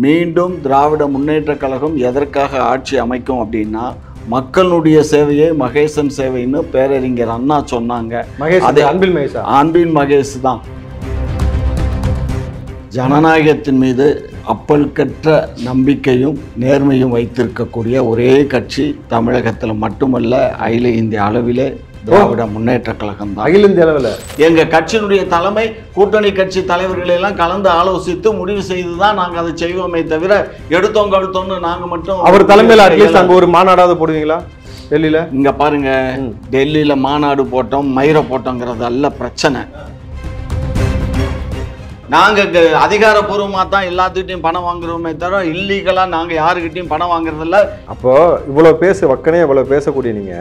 மீண்டும் திராவிட முன்னேற்ற கழகம் எதற்காக ஆட்சி அமைக்கும் அப்படின்னா, மக்களுடைய சேவையே மகேசன் சேவைன்னு பேரறிஞர் அண்ணா சொன்னாங்க. அது அன்பில் மகேஷ் தான். ஜனநாயகத்தின் மீது அப்பல்கற்ற நம்பிக்கையும் நேர்மையும் வைத்திருக்கக்கூடிய ஒரே கட்சி தமிழகத்தில் மட்டுமல்ல, அகில இந்திய அளவிலே திராவிட முன்னேற்ற கழகம் தான். அகில இந்திய அளவில் எங்க கட்சியினுடைய தலைமை கூட்டணி கட்சி தலைவர்களை எல்லாம் கலந்து ஆலோசித்து முடிவு செய்துதான் நாங்க அதை செய்வோமே தவிர எடுத்தோம் கழுத்தோம்னு நாங்க மட்டும். அவர் தலைமையில் அட்லீஸ்ட் அங்க ஒரு மாநாடாவது போடுவீங்களா டெல்லியில? இங்க பாருங்க, டெல்லியில மாநாடு போட்டோம் மயிரை போட்டோங்கிறது அல்ல பிரச்சனை. நாங்க அதிகாரப்பூர்வமா தான் எல்லாத்துக்கிட்டையும் பணம் வாங்குறோமே தவிர இல்லீகலா நாங்க யாருக்கிட்டையும் பணம் வாங்குறது இல்ல. அப்போ இவ்வளவு வக்கனே இவ்வளவு பேசக்கூடிய நீங்க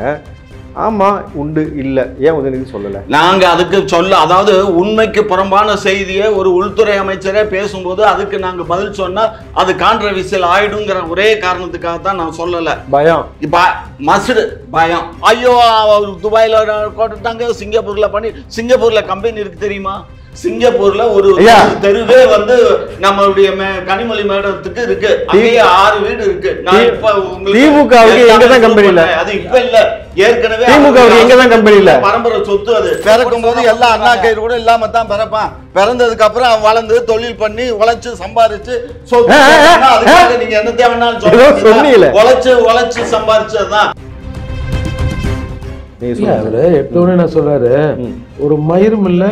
ஆமா உண்டு இல்ல ஏன் உதயநிதி சொல்லல? நாங்க அதுக்கு அதாவது உண்மைக்கு புறம்பான செய்தியை ஒரு உள்துறை அமைச்சரே பேசும்போது அதுக்கு நாங்க பதில் சொன்னா அது கான்ட்ரவர்சியல் ஆயிடுங்கிற ஒரே காரணத்துக்காக தான் நான் சொல்லல. பயம். இப்ப மஸ்டு பயம். ஐயோ துபாயில போட்டுட்டாங்க, சிங்கப்பூர்ல பண்ணி, சிங்கப்பூர்ல கம்பெனி இருக்கு தெரியுமா? சிங்கப்பூர்ல ஒரு தெருவே வந்து நம்மளுடைய கனிமொழி மேடத்துக்கு இருக்கு. அங்கேயே 6 வீடு இருக்கு. திமுகவுக்கு எங்கதான் கம்பெனி இல்ல? அது இப்ப இல்ல, ஏற்கனவே திமுகவுக்கு எங்கதான் கம்பெனி இல்ல? பரம்பரை சொத்து. அது பிறக்கும் போது எல்லா அண்ணா கயிறு கூட இல்லாம தான் பிறப்பான். பிறந்ததுக்கு அப்புறம் அவன் வளர்ந்து தொழில் பண்ணி உழைச்சு சம்பாரிச்சு சொத்து. அதுக்காக நீங்க என்ன தேவைன்னாலும் சொல்லுங்க. உழைச்சு சம்பாரிச்சதுதான். அவரு எப்பவுமே நான் சொல்றாரு, ஒரு மயிரும் இல்ல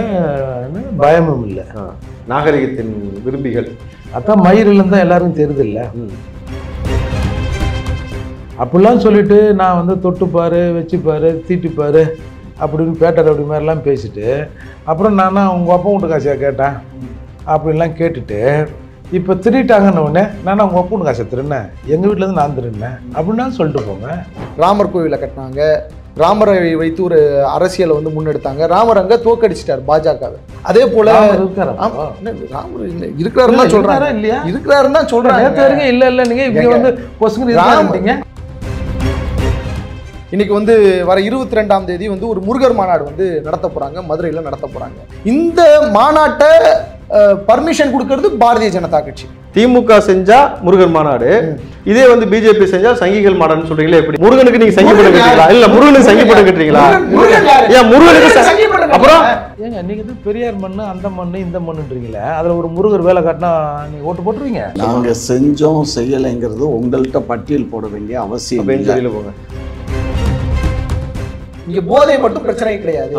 பயமும் இல்ல, நாகரிகத்தின் விரும்பிகள். அதான் மயிர் இல்லைன்னு எல்லாருக்கும் தெரியுது இல்ல. அப்படிலாம் சொல்லிட்டு நான் வந்து தொட்டுப்பாரு வச்சுப்பாரு தீட்டுப்பாரு அப்படின்னு பேட்டர் அப்படி மாதிரிலாம் பேசிட்டு அப்புறம் நானா உங்க அப்பா வீட்டு காசியா கேட்டேன் அப்படின்லாம் கேட்டுட்டு இப்போ திருட்டாங்கன்னு உடனே நானா உங்க அப்பா வீட்டு காசை திருன்னேன், எங்க வீட்டுல இருந்து நான் திருன்னேன் அப்படின்னா சொல்லிட்டு போங்க. ராமர் கோவிலை கட்டினாங்க, ராமரை வைத்து ஒரு அரசியலை வந்து முன்னெடுத்தாங்க. ராமர் அங்க தோக்கடிச்சிட்டார் பாஜகவை. அதே போல ராமர் இருக்கிறாருன்னு சொல்றாரு இல்லையா? இருக்கிறாருன்னு தான் சொல்றாங்க. இல்ல நீங்க இப்படி வந்து பொசுங்க. இன்னைக்கு வந்து வர 22ஆம் தேதி வந்து ஒரு முருகர் மாநாடு வந்து நடத்த போறாங்க, மதுரையில நடத்த போறாங்க. இந்த மாநாட்டை பர்மிஷன் கொடுக்கிறது பாரதிய ஜனதா கட்சி. திமுக செஞ்சா முருகன் மாநாடு, இதே வந்து பிஜேபி செஞ்சா சங்கிகள் மாநாடுன்னு சொல்றீங்களா? எப்படி முருகனுக்கு நீங்க சங்கி படம் கட்டுறீங்களா? இல்ல முருகனுக்கு சங்கி படம் கட்டுறீங்களா? ஏன் முருகனுக்கு அப்புறம் ஏங்க நீங்க வந்து பெரியார் மண்ணு அந்த மண்ணு இந்த மண்ணுன்றீங்களே, அதுல ஒரு முருகர் வேலை காட்டினா நீங்க ஓட்டு போட்டுருவீங்க? நாங்க செஞ்சோம் செய்யலைங்கிறது உங்கள்கிட்ட பட்டியல் போட வேண்டிய அவசியம் இல்லை. போங்க. இங்க போதை மட்டும் பிரச்சனை கிடையாது,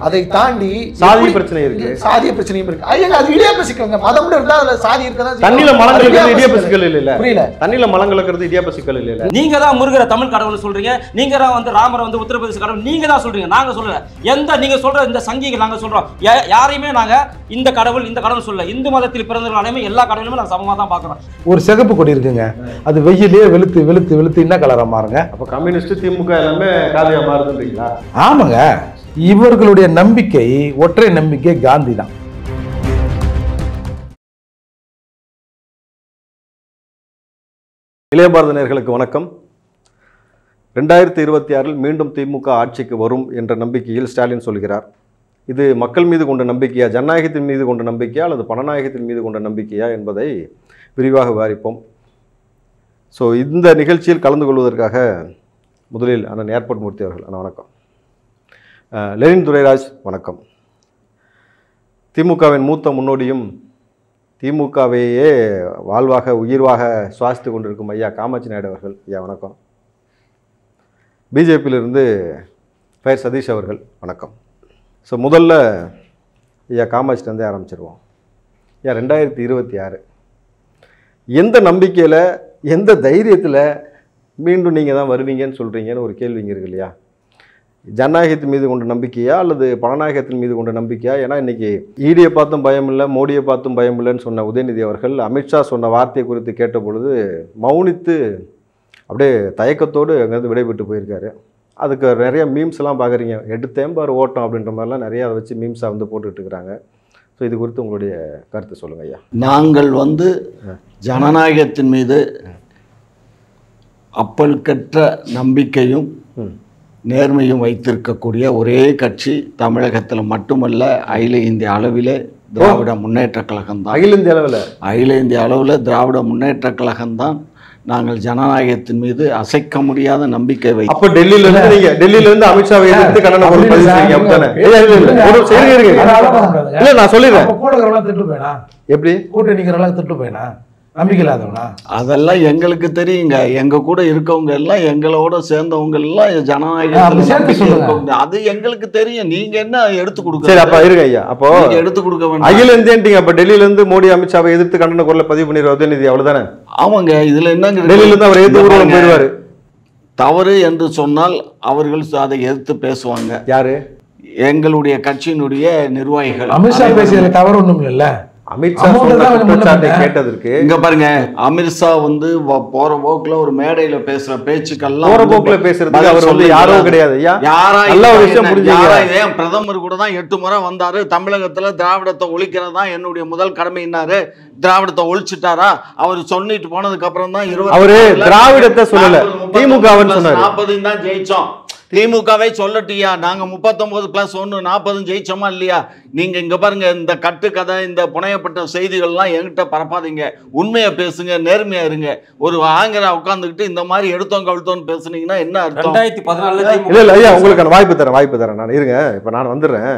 அதை தாண்டி சாதி பிரச்சனை இருக்கு, சாதிய பிரச்சனையும் இருக்கு. ஐயா அது இடியாப்ப சிக்கல், மதம் இருந்தா அதுல சாதி இருக்கதான். தண்ணில மலங்களுக்கு இடியாப்ப சிக்கல் இல்ல. புரியல? தண்ணில மலங்களுக்கு இடியாப்ப சிக்கல் இல்ல. நீங்க தான் முருகரை தமிழ் கடவுள் சொல்றீங்க, நீங்க தான் வந்து ராமரை வந்து உத்தரப்பிரதேச கடவுள் நீங்க தான் சொல்றீங்க, நாங்க சொல்லல. எந்த நீங்க சொல்ற இந்த சங்கிகள் நாங்க சொல்றோம், யாரையுமே நாங்க இந்த கடவுள் சொல்ல. இந்து மதத்தில் பிறந்தவர்களையுமே எல்லா கடவுளுமே நாங்க சமமா தான் பாக்குறோம். ஒரு சிகப்பு கொடி இருக்குங்க, அது வெயிலே வெளுத்து என்ன கலரா மாறுங்க? அப்ப கம்யூனிஸ்ட் திமுக எல்லாமே காலியா மாறுதுன்றீங்களா? ஆமாங்க, இவர்களுடைய நம்பிக்கை ஒற்றை நம்பிக்கை காந்தி தான். இளைய பாரத நேயர்களுக்கு வணக்கம். 2026 மீண்டும் திமுக ஆட்சிக்கு வரும் என்ற நம்பிக்கையில் ஸ்டாலின் சொல்கிறார். இது மக்கள் மீது கொண்ட நம்பிக்கையா, ஜனநாயகத்தின் மீது கொண்ட நம்பிக்கையா அல்லது பணநாயகத்தின் மீது கொண்ட நம்பிக்கையா என்பதை விரிவாக விவாதிப்போம். ஸோ இந்த நிகழ்ச்சியில் கலந்து கொள்வதற்காக முதலில் அண்ணன் ஏர்போர்ட் மூர்த்தி அவர்கள். அண்ணா வணக்கம். லெனின் துரைராஜ் வணக்கம். திமுகவின் மூத்த முன்னோடியும் திமுகவையே வாழ்வாக உயிர்வாக சுவாசித்து கொண்டிருக்கும் ஐயா காமாட்சி நாயுடு அவர்கள். ஐயா வணக்கம். பிஜேபியிலிருந்து ஃபயர் சதீஷ் அவர்கள் வணக்கம். ஸோ முதல்ல ஐயா காமாட்சிலேருந்தே ஆரம்பிச்சிருவோம். ஐயா 2026 எந்த நம்பிக்கையில் எந்த தைரியத்தில் மீண்டும் நீங்கள் தான் வருவீங்கன்னு சொல்கிறீங்கன்னு ஒரு கேள்வி இங்கே இருக்கு இல்லையா? ஜனநாயகத்தின் மீது கொண்ட நம்பிக்கையா அல்லது பணநாயகத்தின் மீது கொண்ட நம்பிக்கையா? ஏன்னா இன்றைக்கி ஈடியை பார்த்தும் பயம் இல்லை, மோடியை பார்த்தும் பயம் இல்லைன்னு சொன்ன உதயநிதி அவர்கள் அமித்ஷா சொன்ன வார்த்தையை குறித்து கேட்ட பொழுது மௌனித்து அப்படியே தயக்கத்தோடு அங்கேருந்து விடைபெற்று போயிருக்காரு. அதுக்கு நிறைய மீம்ஸ்லாம் பார்க்குறீங்க, எடுத்தேம்பார் ஓட்டம் அப்படின்ற மாதிரிலாம் நிறையா அதை வச்சு மீம்ஸாக வந்து போட்டுக்கிட்டு இருக்கிறாங்க. ஸோ இது குறித்து உங்களுடைய கருத்து சொல்லுங்கள் ஐயா. நாங்கள் வந்து ஜனநாயகத்தின் மீது அப்பல்கற்ற நம்பிக்கையும் நேர்மையும் வைத்திருக்கக்கூடிய ஒரே கட்சி தமிழகத்தில் மட்டுமல்ல, அகில இந்திய அளவிலே திராவிட முன்னேற்ற கழகம் தான். அகில இந்திய அளவில் அகில இந்திய அளவில் திராவிட முன்னேற்ற கழகம் தான் நாங்கள் ஜனநாயகத்தின் மீது அசைக்க முடியாத நம்பிக்கை வை. அப்ப டெல்லியில இருந்து அமித்ஷாவை எதிர்த்து கண்டன குரல் பதிவு செய்யுங்க அப்படிதானே? இல்ல நான் சொல்லிடுறேன். எப்படி கூட்டணிக்கிறவங்க திட்டு போயினா நம்பிக்கை இல்லாதவனா? அதெல்லாம் எங்களுக்கு தெரியுங்க. எங்க கூட இருக்கவங்க எல்லாம் எங்களோட சேர்ந்தவங்க எல்லாம் ஜனநாயகம் அது எங்களுக்கு தெரியும். நீங்க என்ன எடுத்து கொடுக்க? சரி அப்ப இருங்க ஐயா, அப்போ எடுத்து கொடுக்க வேண்டாம். அகில இந்தியன்ட்டீங்க. அப்ப டெல்லியில இருந்து மோடி அமித்ஷாவை எதிர்த்து கண்டன குரலை பதிவு பண்ணிடுற உதயநிதி அவ்வளவுதானே? ஆமாங்க. இதுல என்ன, டெல்லியில இருந்து அவர் எதிர்த்து ஊர்வலம் போயிடுவாரு. தவறு என்று சொன்னால் அவர்கள் அதை எதிர்த்து பேசுவாங்க. யாரு? எங்களுடைய கட்சியினுடைய நிர்வாகிகள். அமித்ஷா பேசியதுல தவறு ஒண்ணும் இல்ல. அமித்ஷா கேட்டதற்கு இங்க பாருங்க, அமித்ஷா வந்து போற போக்குல ஒரு மேடையில பேசுற பேச்சுக்கெல்லாம் போற போக்குல பேசுறதுக்கு அவர் வந்து யாரோ கிடையாது. ஏன் பிரதமர் கூட தான் 8 முறை வந்தாரு. தமிழகத்துல திராவிடத்தை ஒழிக்கிறது தான் என்னுடைய முதல் கடமைன்னாரு. திராவிடத்தை ஒழிச்சுட்டாரா? அவர் சொல்லிட்டு போனதுக்கு அப்புறம் தான் அவரு திராவிடத்தை சொல்லல, திமுகன்னு சொன்னாரு. 40 தான் ஜெயிச்சோம். திமுகவை சொல்லட்டியா? நாங்க 39+1 40 ஜெயிச்சோமா இல்லையா? நீங்க இங்க பாருங்க, இந்த கட்டுக்கதை, இந்த புனையப்பட்ட செய்திகள்லாம் என்கிட்ட பரப்பாதீங்க. உண்மையை பேசுங்க, நேர்மையா இருங்க. ஒரு ஆங்கிற உட்கார்ந்துக்கிட்டு இந்த மாதிரி எடுத்தோம் கழுத்தோன்னு பேசுனீங்கன்னா என்ன அர்த்தம்? 2014 இல்ல ஐயா, உங்களுக்கான வாய்ப்பு தரேன் நான். இருங்க, இப்ப நான் வந்துடுறேன்.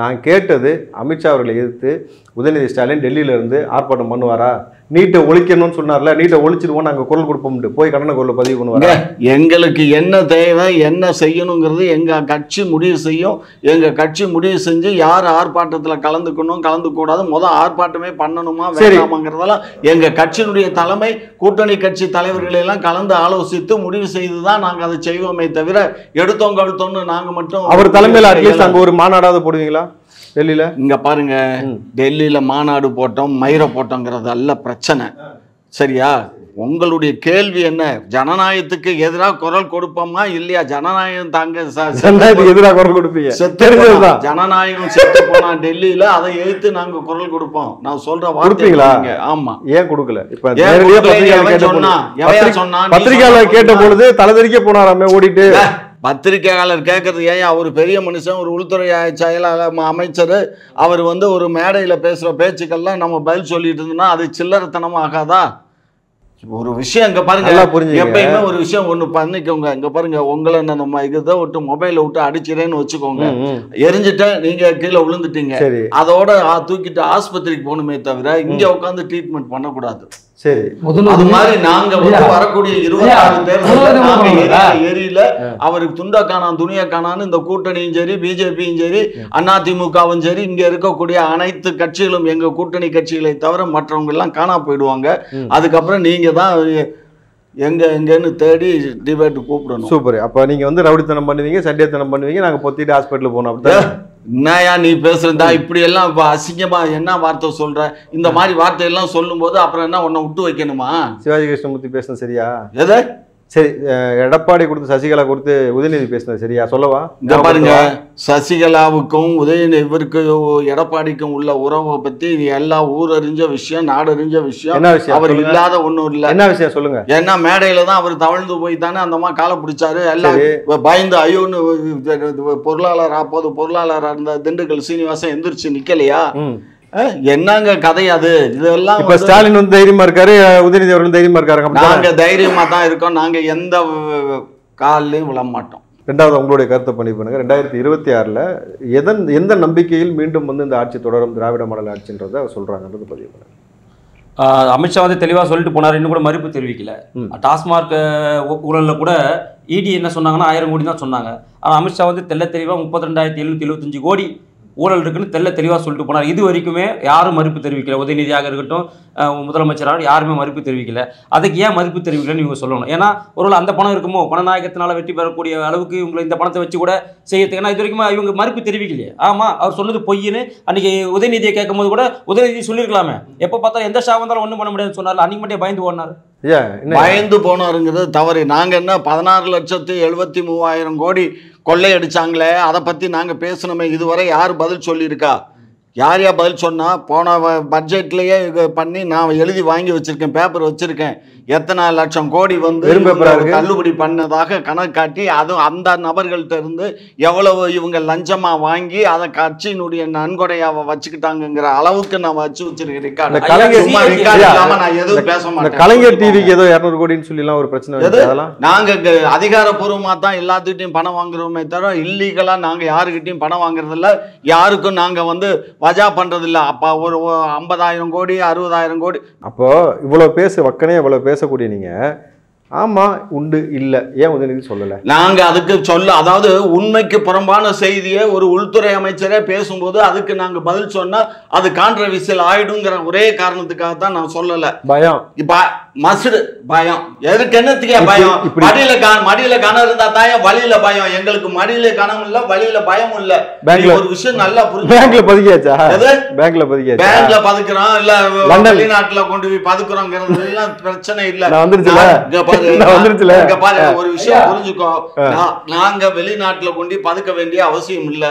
நான் கேட்டது அமித்ஷா அவர்களை எதிர்த்து உதயநிதி ஸ்டாலின் டெல்லியில இருந்து ஆர்ப்பாட்டம் பண்ணுவாரா? நீட்டை ஒழிக்கணும்னு சொன்னார்ல, நீட்டை ஒழிச்சிடுவோம், நாங்கள் குரல் கொடுப்போம், போய் கண்டன குரலை பதிவு பண்ணுவாங்க. எங்களுக்கு என்ன தேவை, என்ன செய்யணுங்கிறது எங்க கட்சி முடிவு செய்யும். எங்க கட்சி முடிவு செஞ்சு யார் ஆர்ப்பாட்டத்தில் கலந்துக்கணும், கலந்துக்கூடாது, ஆர்ப்பாட்டமே பண்ணணுமா வேண்டாமாங்கிறதெல்லாம் எங்க கட்சியினுடைய தலைமை, கூட்டணி கட்சி தலைவர்களை எல்லாம் கலந்து ஆலோசித்து முடிவு செய்துதான் நாங்கள் அதை செய்வோமே தவிர எடுத்தோம் கழுத்தோம்னு நாங்க மட்டும். அவர் தலைமையில் அட்லீஸ்ட் அங்கே ஒரு மாநாடாவது போடுவீங்களா டெல்லியில? இங்க பாருங்க, டெல்லியில மாநாடு போட்டோம், மயிரை போட்டோங்கிறது அல்ல பிரச்சனை. சரியா? உங்களுடைய கேள்வி என்ன? ஜனநாயகத்துக்கு எதிராக குரல் கொடுப்போமா இல்லையா? ஜனநாயகம் தாங்க எதிராக குரல் கொடுப்பீங்க. ஜனநாயகம் செத்து போனா டெல்லியில அதை எதிர்த்து நாங்க குரல் கொடுப்போம். நான் சொல்ற வார்த்தை. ஆமா, ஏன் கொடுக்கல? இப்ப பத்திரிகையாளர் கேட்ட பொழுது தலைதறிக்க போனாராமே ஓடிட்டு. பத்திரிகையாளர் கேட்கறது ஏன்? அவர் பெரிய மனுஷன், ஒரு உள்துறை செயலாளர் அமைச்சர். அவர் வந்து ஒரு மேடையில் பேசுகிற பேச்சுக்கெல்லாம் நம்ம பதில் சொல்லிட்டு இருந்தோம்னா அது சில்லறத்தனமா ஆகாதா? ஒரு விஷயம் இங்க பாருங்க, எப்பயுமே ஒரு விஷயம் ஒண்ணு பண்ணிக்கோங்க. இங்க பாருங்க, உங்களை நம்ம இதை விட்டு மொபைலை விட்டு அடிச்சிடேன்னு வச்சுக்கோங்க, எரிஞ்சிட்ட நீங்க கீழே விழுந்துட்டீங்க, அதோட தூக்கிட்டு ஆஸ்பத்திரிக்கு போகணுமே தவிர இங்க உட்காந்து ட்ரீட்மெண்ட் பண்ணக்கூடாது. சரி, அது மாதிரி நாங்க வரக்கூடிய 26 தேர்தல் ஏரியில அவருக்கு துண்டா காணான் துணியா காணான்னு இந்த கூட்டணியும் சரி, பிஜேபியும் சரி, அதிமுகவும் சரி, இங்க இருக்கக்கூடிய அனைத்து கட்சிகளும் எங்க கூட்டணி கட்சிகளை தவிர மற்றவங்க எல்லாம் காணா போயிடுவாங்க. அதுக்கப்புறம் நீங்க தான் எங்கன்னு தேடி டிபேட் கூப்பிடணும். சூப்பர். அப்ப நீங்க வந்து ரவுடித்தனம் பண்ணுவீங்க, சண்டியத்தனம் பண்ணுவீங்க, நாங்க பொத்திட்டு ஹாஸ்பிட்டல் போனோம். அப்படிதான் என்னயா நீ பேசுறதா? இப்படி எல்லாம் அசிங்கமா என்ன வார்த்தை சொல்ற? இந்த மாதிரி வார்த்தை எல்லாம் சொல்லும் போது அப்புறம் என்ன உன்னை விட்டு வைக்கணுமா? சிவாஜி கிருஷ்ணமூர்த்தி பேசுனது சரியா? எதை? சரி, எடப்பாடி கொடுத்து சசிகலா கொடுத்து உதயநிதி பேசினது சரியா? சொல்லவா? இங்க பாருங்க, சசிகலாவுக்கும் இவருக்கு எடப்பாடிக்கும் உள்ள உறவை பத்தி எல்லா ஊரறிஞ்ச விஷயம், நாடறிஞ்ச விஷயம். என்ன விஷயம்? அவர் இல்லாத ஒண்ணும் இல்ல. என்ன விஷயம் சொல்லுங்க. ஏன்னா மேடையில தான் அவர் தவழ்ந்து போய் தானே அந்த மாதிரி காலை பிடிச்சாரு. எல்லாம் பயந்து ஐயோன்னு பொருளாளர் பொருளாளராக இருந்த திண்டுக்கல் சீனிவாசன் எந்திரிச்சு நிக்கலையா? என்னங்க கதை அது? இதெல்லாம் இப்ப ஸ்டாலின் வந்து தைரியமா இருக்காரு, உதயநிதி அவர்கள் தைரியமா இருக்காரு. நாங்க தைரியமா தான் இருக்கோம். நாங்க எந்த காலையும் விழ மாட்டோம். ரெண்டாவது உங்களுடைய கருத்தை பண்ணி பண்ணுங்க. 2026 எந்த நம்பிக்கையில் மீண்டும் வந்து இந்த ஆட்சி தொடரும், திராவிட மாடல் ஆட்சின்றதை சொல்றாங்கன்றது பதிவு பண்ணுங்க. அமித்ஷா வந்து தெளிவாக சொல்லிட்டு போனார், இன்னும் கூட மறுப்பு தெரிவிக்கல. டாஸ்மார்க் ஊழலில் கூட இடி என்ன சொன்னாங்கன்னா 1000 கோடி தான் சொன்னாங்க. ஆனால் அமித்ஷா வந்து தெளிவாக 32,775 கோடி ஊழல் இருக்குன்னு தெளிவாக சொல்லிட்டு போனார். இது வரைக்குமே யாரும் மறுப்பு தெரிவிக்கல. உதயநிதியாக இருக்கட்டும், முதலமைச்சராக யாருமே மறுப்பு தெரிவிக்கல. அதுக்கு ஏன் மறுப்பு தெரிவிக்கலன்னு இவங்க சொல்லணும். ஏன்னா ஒருவேளை அந்த பணம் இருக்குமோ, பணநாயகத்தினால வெற்றி பெறக்கூடிய அளவுக்கு இவங்களை இந்த பணத்தை வச்சு கூட செய்யறதுக்குன்னா இது வரைக்கும் இவங்க மறுப்பு தெரிவிக்கலையே. ஆமாம், அவர் சொன்னது பொய்ன்னு அன்றைக்கி உதயநிதியை கேட்கும் போது கூட உதயநிதி சொல்லியிருக்கலாமே. எப்போ பார்த்தா எந்த ஷா வந்தாலும் ஒன்றும் பண்ண முடியாதுன்னு சொன்னார். அன்றைக்கி மட்டும் பயந்து ஓடினார். பயந்து போனாருங்கிறது தவறு. நாங்கள் என்ன 16,73,000 கோடி கொள்ளையடிச்சாங்களே, அதை பற்றி நாங்கள் பேசணுமே. இதுவரை யார் பதில் சொல்லியிருக்கா? யார் பதில் சொன்னா? போன பட்ஜெட்லயே பண்ணி நான் எழுதி வாங்கி வச்சிருக்கேன், பேப்பர் வச்சிருக்கேன். எத்தனை லட்சம் கோடி வந்து தள்ளுபடி பண்ணதாக கணக்கு காட்டி, அதுவும் அந்த நபர்கள்ட்ட இருந்து எவ்வளவு இவங்க லஞ்சமா வாங்கி அதை கட்சியினுடைய நன்கொடையாவை வச்சுக்கிட்டாங்கிற அளவுக்கு நான் வச்சு வச்சிருக்கேன். நான் எதுவும் பேச மாட்டேன். கலைஞர் டிவிக்கு ஏதோ 200 கோடின்னு சொல்லலாம் ஒரு பிரச்சனை. நாங்க அதிகாரப்பூர்வமா தான் எல்லாத்துக்கிட்டையும் பணம் வாங்குறோமே தவிர இல்லீகலா நாங்க யாருக்கிட்டையும் பணம் வாங்குறது இல்ல. யாருக்கும் நாங்க வந்து வஜா பண்றது இல்ல. அப்ப ஒரு 50,000 கோடி 60,000 கோடி. அப்போ இவ்வளவு வக்கனே இவ்வளவு பேசக்கூடிய நீங்க ஆமா உண்டு இல்ல ஏன் உதயநிதி சொல்லல? நாங்க அதுக்கு அதாவது உண்மைக்கு புறம்பான செய்தியை ஒரு உள்துறை அமைச்சரே பேசும்போது அதுக்கு நாங்க பதில் சொன்னா அது கான்ட்ரவர்சியல் ஆயிடுங்கிற ஒரே காரணத்துக்காக தான் நான் சொல்லல. பயம் இப்ப மசுடு பயம் எதுக்கு? என்னத்துக்கே பயம்? மடியில கணம் இருந்தா தாய வழியில பயம். எங்களுக்கு மடியில கணம் இல்ல, வழியில பயம் இல்ல. ஒரு விஷயம் நல்லா புரிஞ்சு. பேங்க்ல பதுக்கியாச்சா? பேங்க்ல பதுக்கியாச்சா? பேங்க்ல பதுக்குறோம் இல்ல வெளிநாட்டுல கொண்டு போய் பதுக்குறோங்கிறது எல்லாம் பிரச்சனை இல்ல. ஒரு விஷயம் புரிஞ்சுக்கோ, நாங்க வெளிநாட்டுல கொண்டு பதுக்க வேண்டிய அவசியம் இல்ல.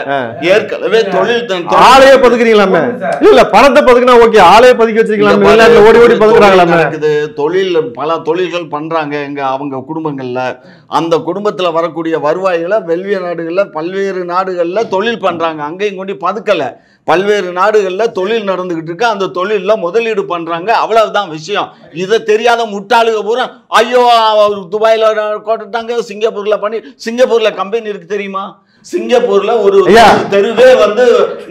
ஏற்கனவே தொழில் ஆளையே பதுக்குறீங்களாமே. இல்ல பணத்தை பதுக்குனா ஓகே, ஆளையே பதுக்கி வச்சிருக்கலாம். வெளிநாட்டுல ஓடி ஓடி பதுக்குறாங்களாமே. தொழில் பல தொழில்கள் பண்றாங்க அவங்க குடும்பங்கள்ல. அந்த குடும்பத்துல வரக்கூடிய வருவாய்களை பல்வேறு நாடுகள்ல தொழில் பண்றாங்க. அங்கேயும் கொண்டு பதுக்கல. பல்வேறு நாடுகள்ல தொழில் நடந்துகிட்டு இருக்கு. அந்த தொழில்ல முதலீடு பண்றாங்க. அவ்வளவுதான் விஷயம். இதை தெரியாத முட்டாளுக பூரா ஐயோ துபாயில போட்டுட்டாங்க, சிங்கப்பூர்ல பண்ணி சிங்கப்பூர்ல கம்பெனி இருக்கு தெரியுமா? சிங்கப்பூர்ல ஒரு தெருவே வந்து